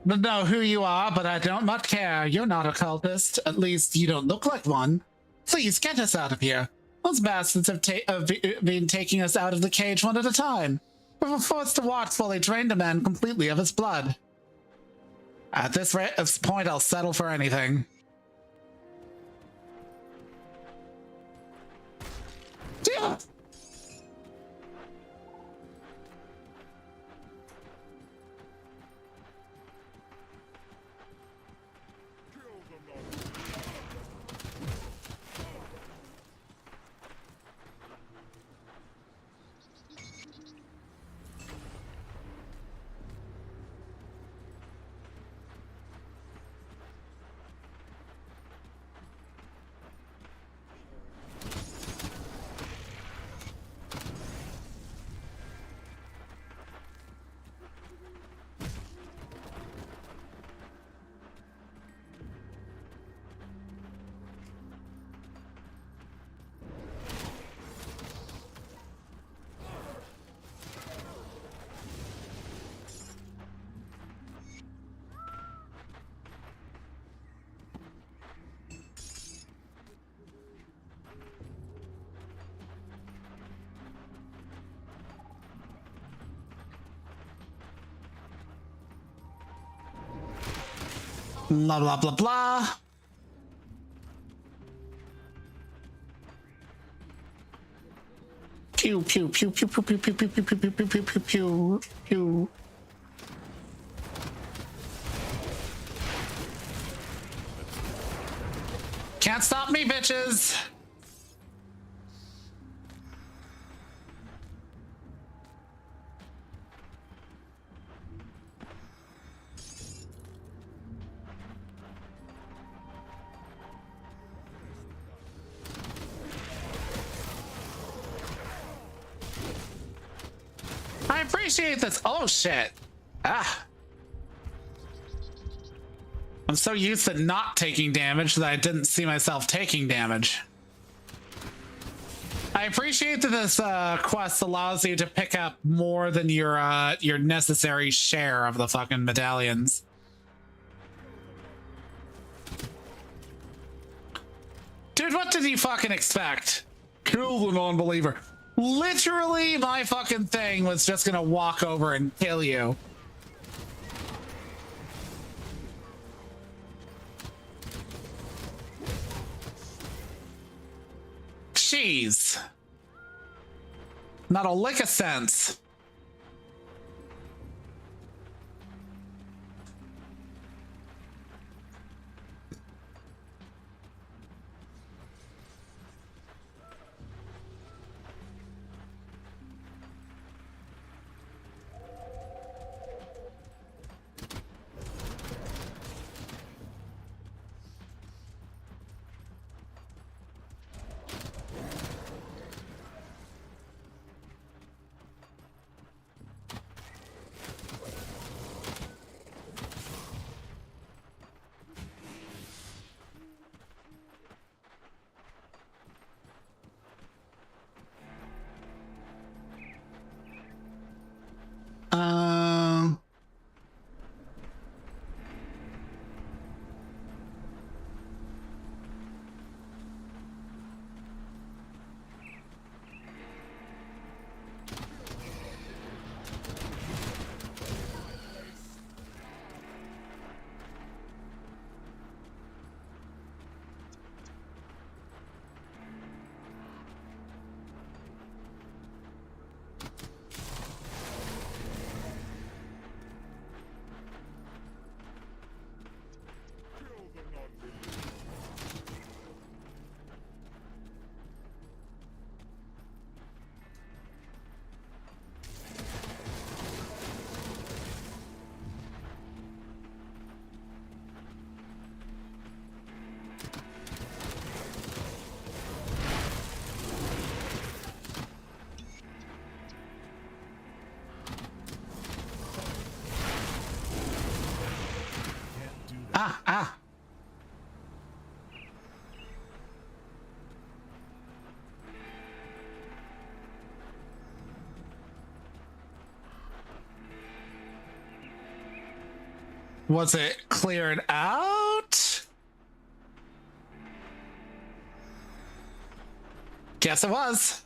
S1: Don't know who you are, but I don't much care. You're not a cultist. At least you don't look like one. Please get us out of here. Those bastards have been taking us out of the cage one at a time. We're forced to watch while they drain the man completely of his blood. At this point, I'll settle for anything. Yeah. Blah, blah, blah, blah. Pew, pew, pew, pew, pew, pew, pew, pew, pew, pew, pew, pew, pew, pew, pew, pew. Can't stop me, bitches. I appreciate this. Oh shit. Ah. I'm so used to not taking damage that I didn't see myself taking damage. I appreciate that this quest allows you to pick up more than your necessary share of the fucking medallions. Dude, what did you fucking expect? Kill the non-believer. Literally, my fucking thing was just gonna walk over and kill you. Jeez. Not a lick of sense. Ah. Was it cleared out? Guess it was.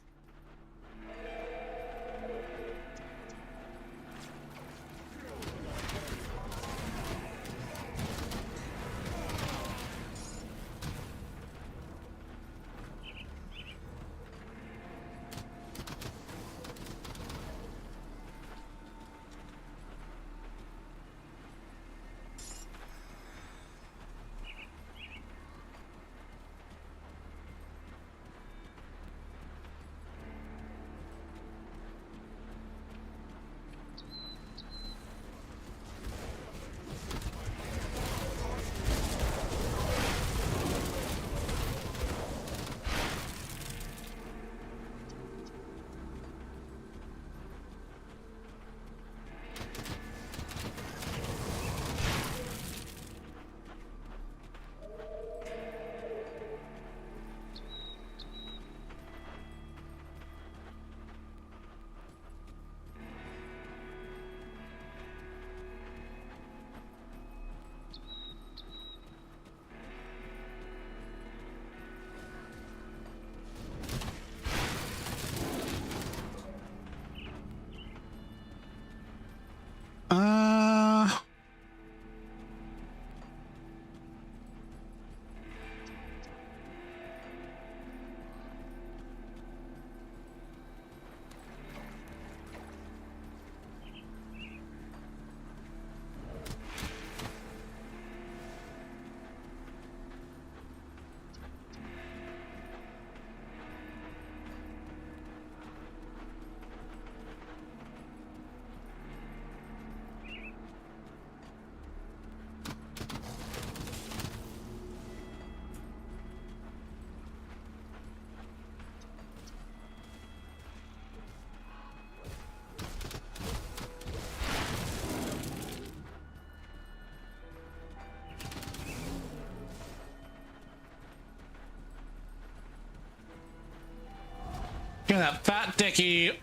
S1: Give me that fat dicky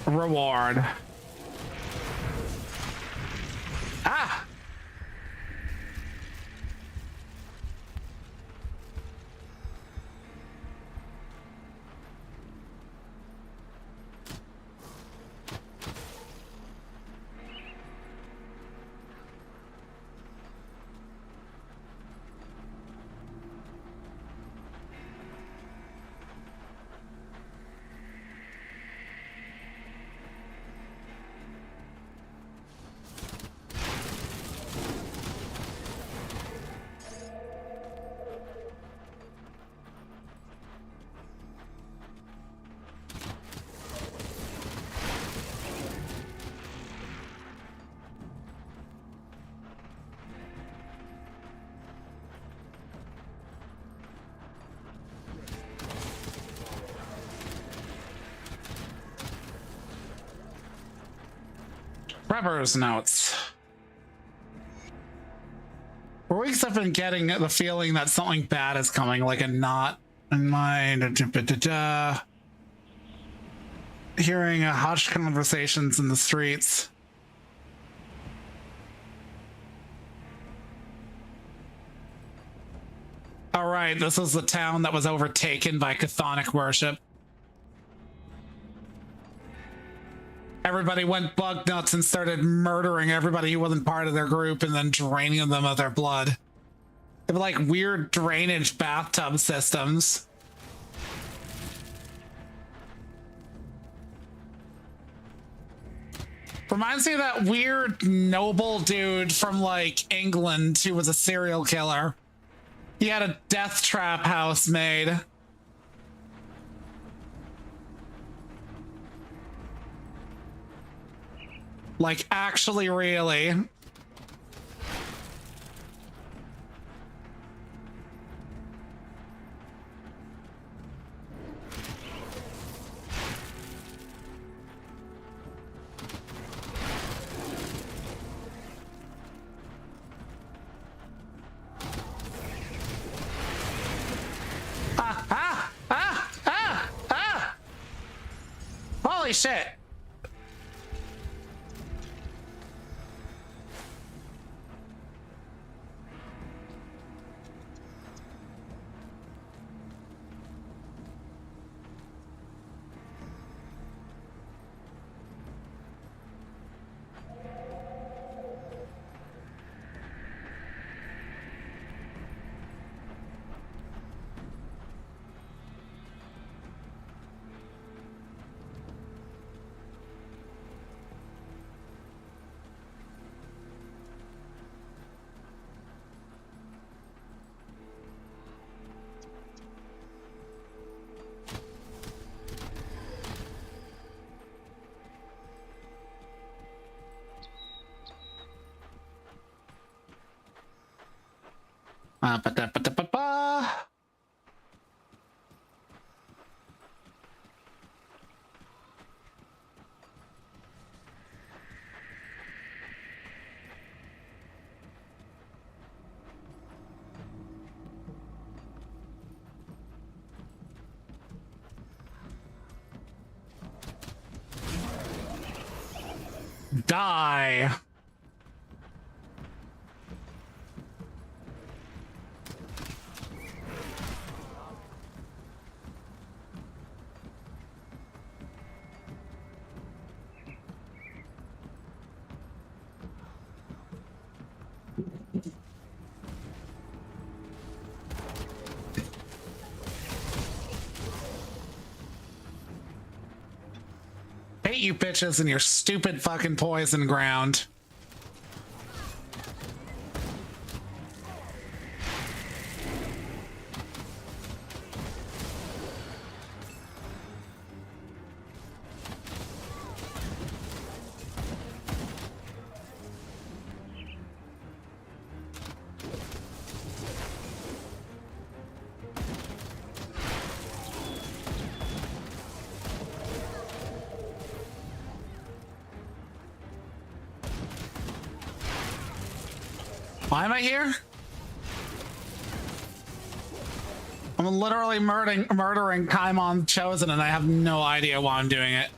S1: reward. Ah! Prepper's notes. For weeks I've been getting the feeling that something bad is coming, like a knot in my hearing hushed conversations in the streets. All right, this is the town that was overtaken by chthonic worship. Everybody went bug nuts and started murdering everybody who wasn't part of their group and then draining them of their blood. They were like weird drainage bathtub systems. Reminds me of that weird noble dude from like England who was a serial killer. He had a death trap house made. Like, actually, really. Holy shit. Ba-da-ba-da-ba-ba. Die. Hate you bitches and your stupid fucking poison ground. Why am I here? I'm literally murdering Kaimon Chosen, and I have no idea why I'm doing it.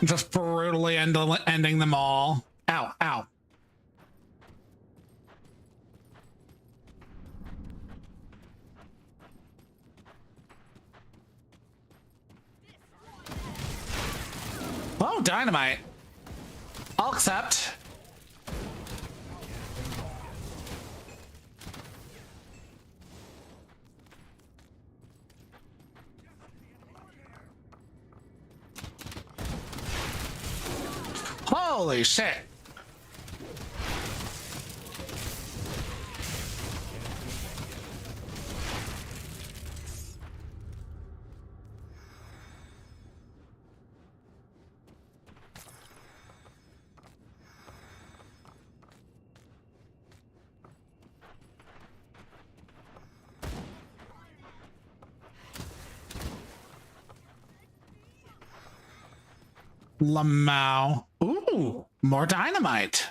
S1: Just brutally ending them all. Ow, ow. Oh, dynamite. I'll accept. Holy shit. Lamau. Ooh, more dynamite.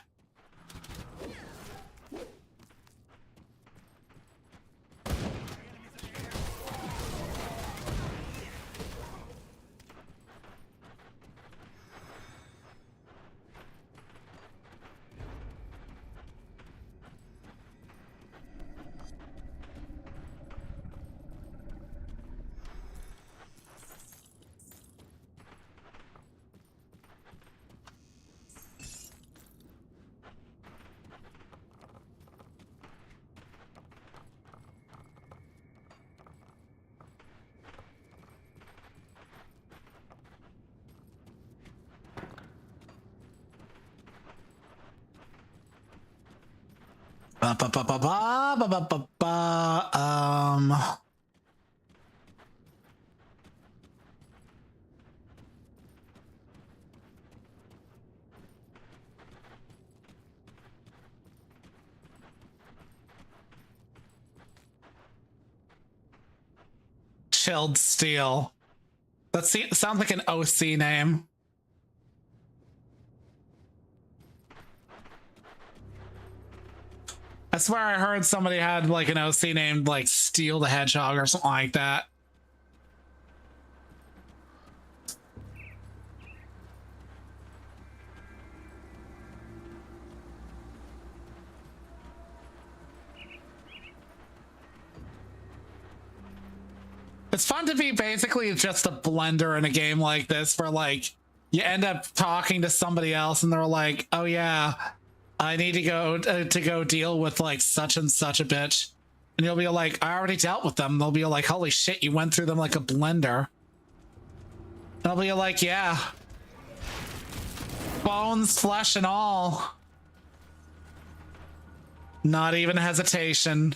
S1: Ba, ba, ba, ba, ba, ba, ba, ba, ba. Chilled Steel. That sounds like an OC name. I swear I heard somebody had like an OC named like Steel the Hedgehog or something like that. It's fun to be basically just a blender in a game like this where like you end up talking to somebody else and they're like, oh yeah, I need to go deal with like such and such a bitch. And you'll be like, I already dealt with them. They'll be like, holy shit, you went through them like a blender. And I'll be like, yeah. Bones, flesh, and all. Not even hesitation.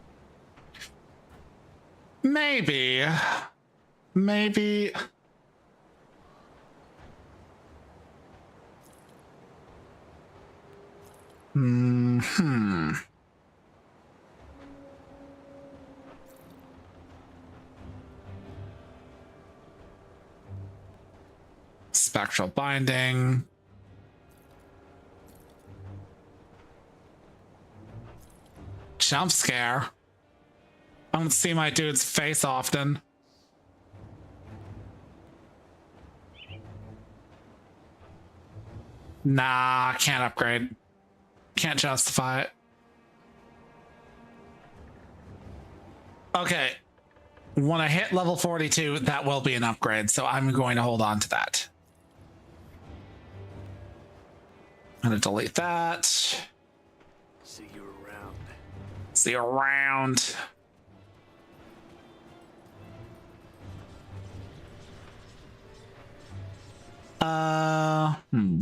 S1: Maybe. Maybe. Hmm. Spectral binding. Jump scare. I don't see my dude's face often. Nah, can't upgrade. Can't justify it. Okay. When I hit level 42, that will be an upgrade, so I'm going to hold on to that. I'm going to delete that.
S4: See you around.
S1: See you around. Hmm.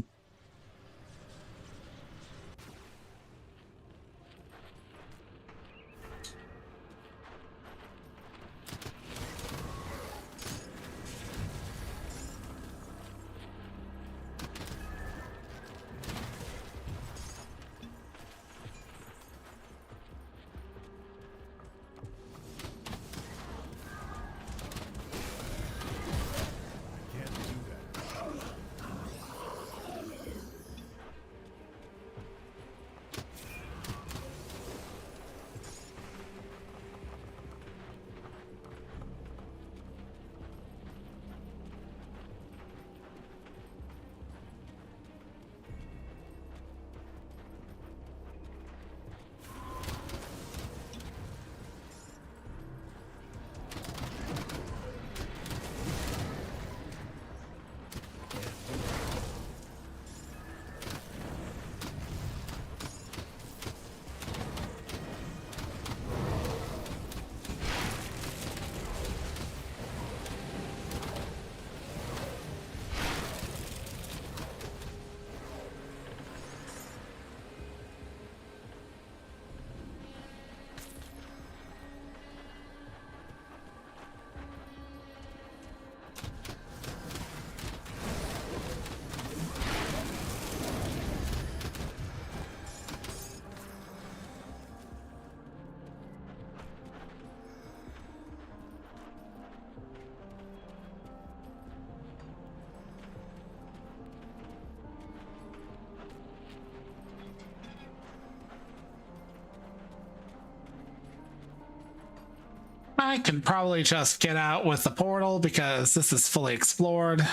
S1: I can probably just get out with the portal because this is fully explored.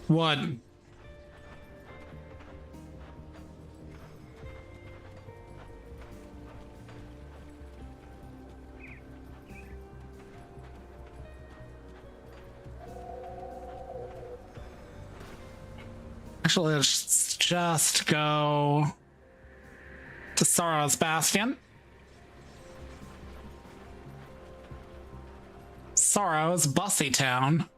S1: Wood. Actually, let's just go to Sorrow's Bastion. Sorrow's Bussy Town.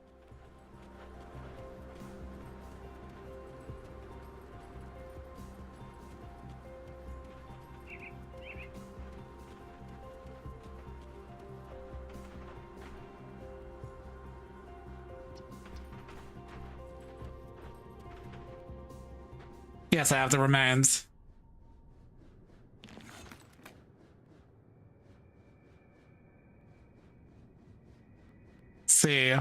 S1: Yes, I have the remains. See.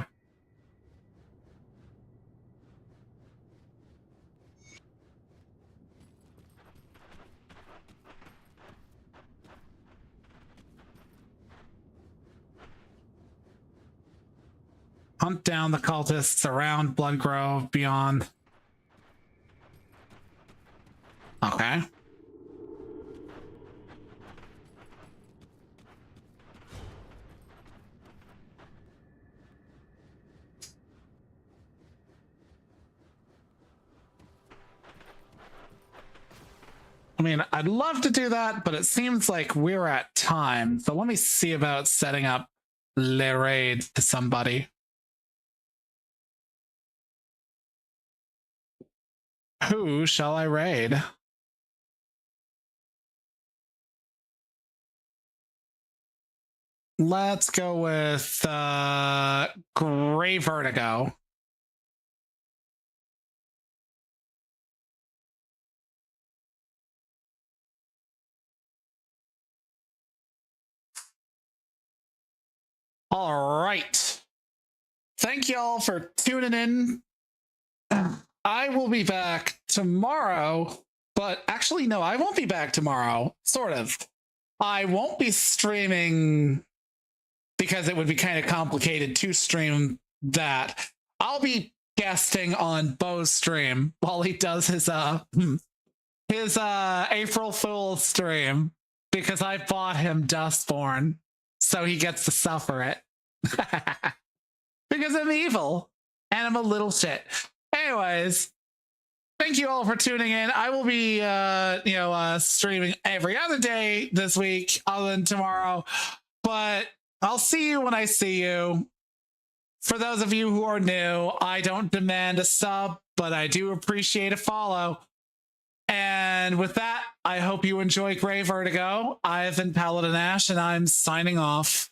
S1: Hunt down the cultists around Bloodgrove beyond. Okay. I mean, I'd love to do that, but it seems like we're at time. So let me see about setting up Le Raid to somebody. Who shall I raid? Let's go with Gray Vertigo. All right. Thank y'all for tuning in. I will be back tomorrow, but actually, no, I won't be back tomorrow. Sort of. I won't be streaming because it would be kind of complicated to stream that. I'll be guesting on Bo's stream while he does his April Fool's stream because I bought him Dustborn, so he gets to suffer it. Because I'm evil and I'm a little shit. Anyways, thank you all for tuning in. I will be streaming every other day this week other than tomorrow, but I'll see you when I see you. For those of you who are new, I don't demand a sub, but I do appreciate a follow. And with that, I hope you enjoy Gray Vertigo. I've been Paladin Ashe, and I'm signing off.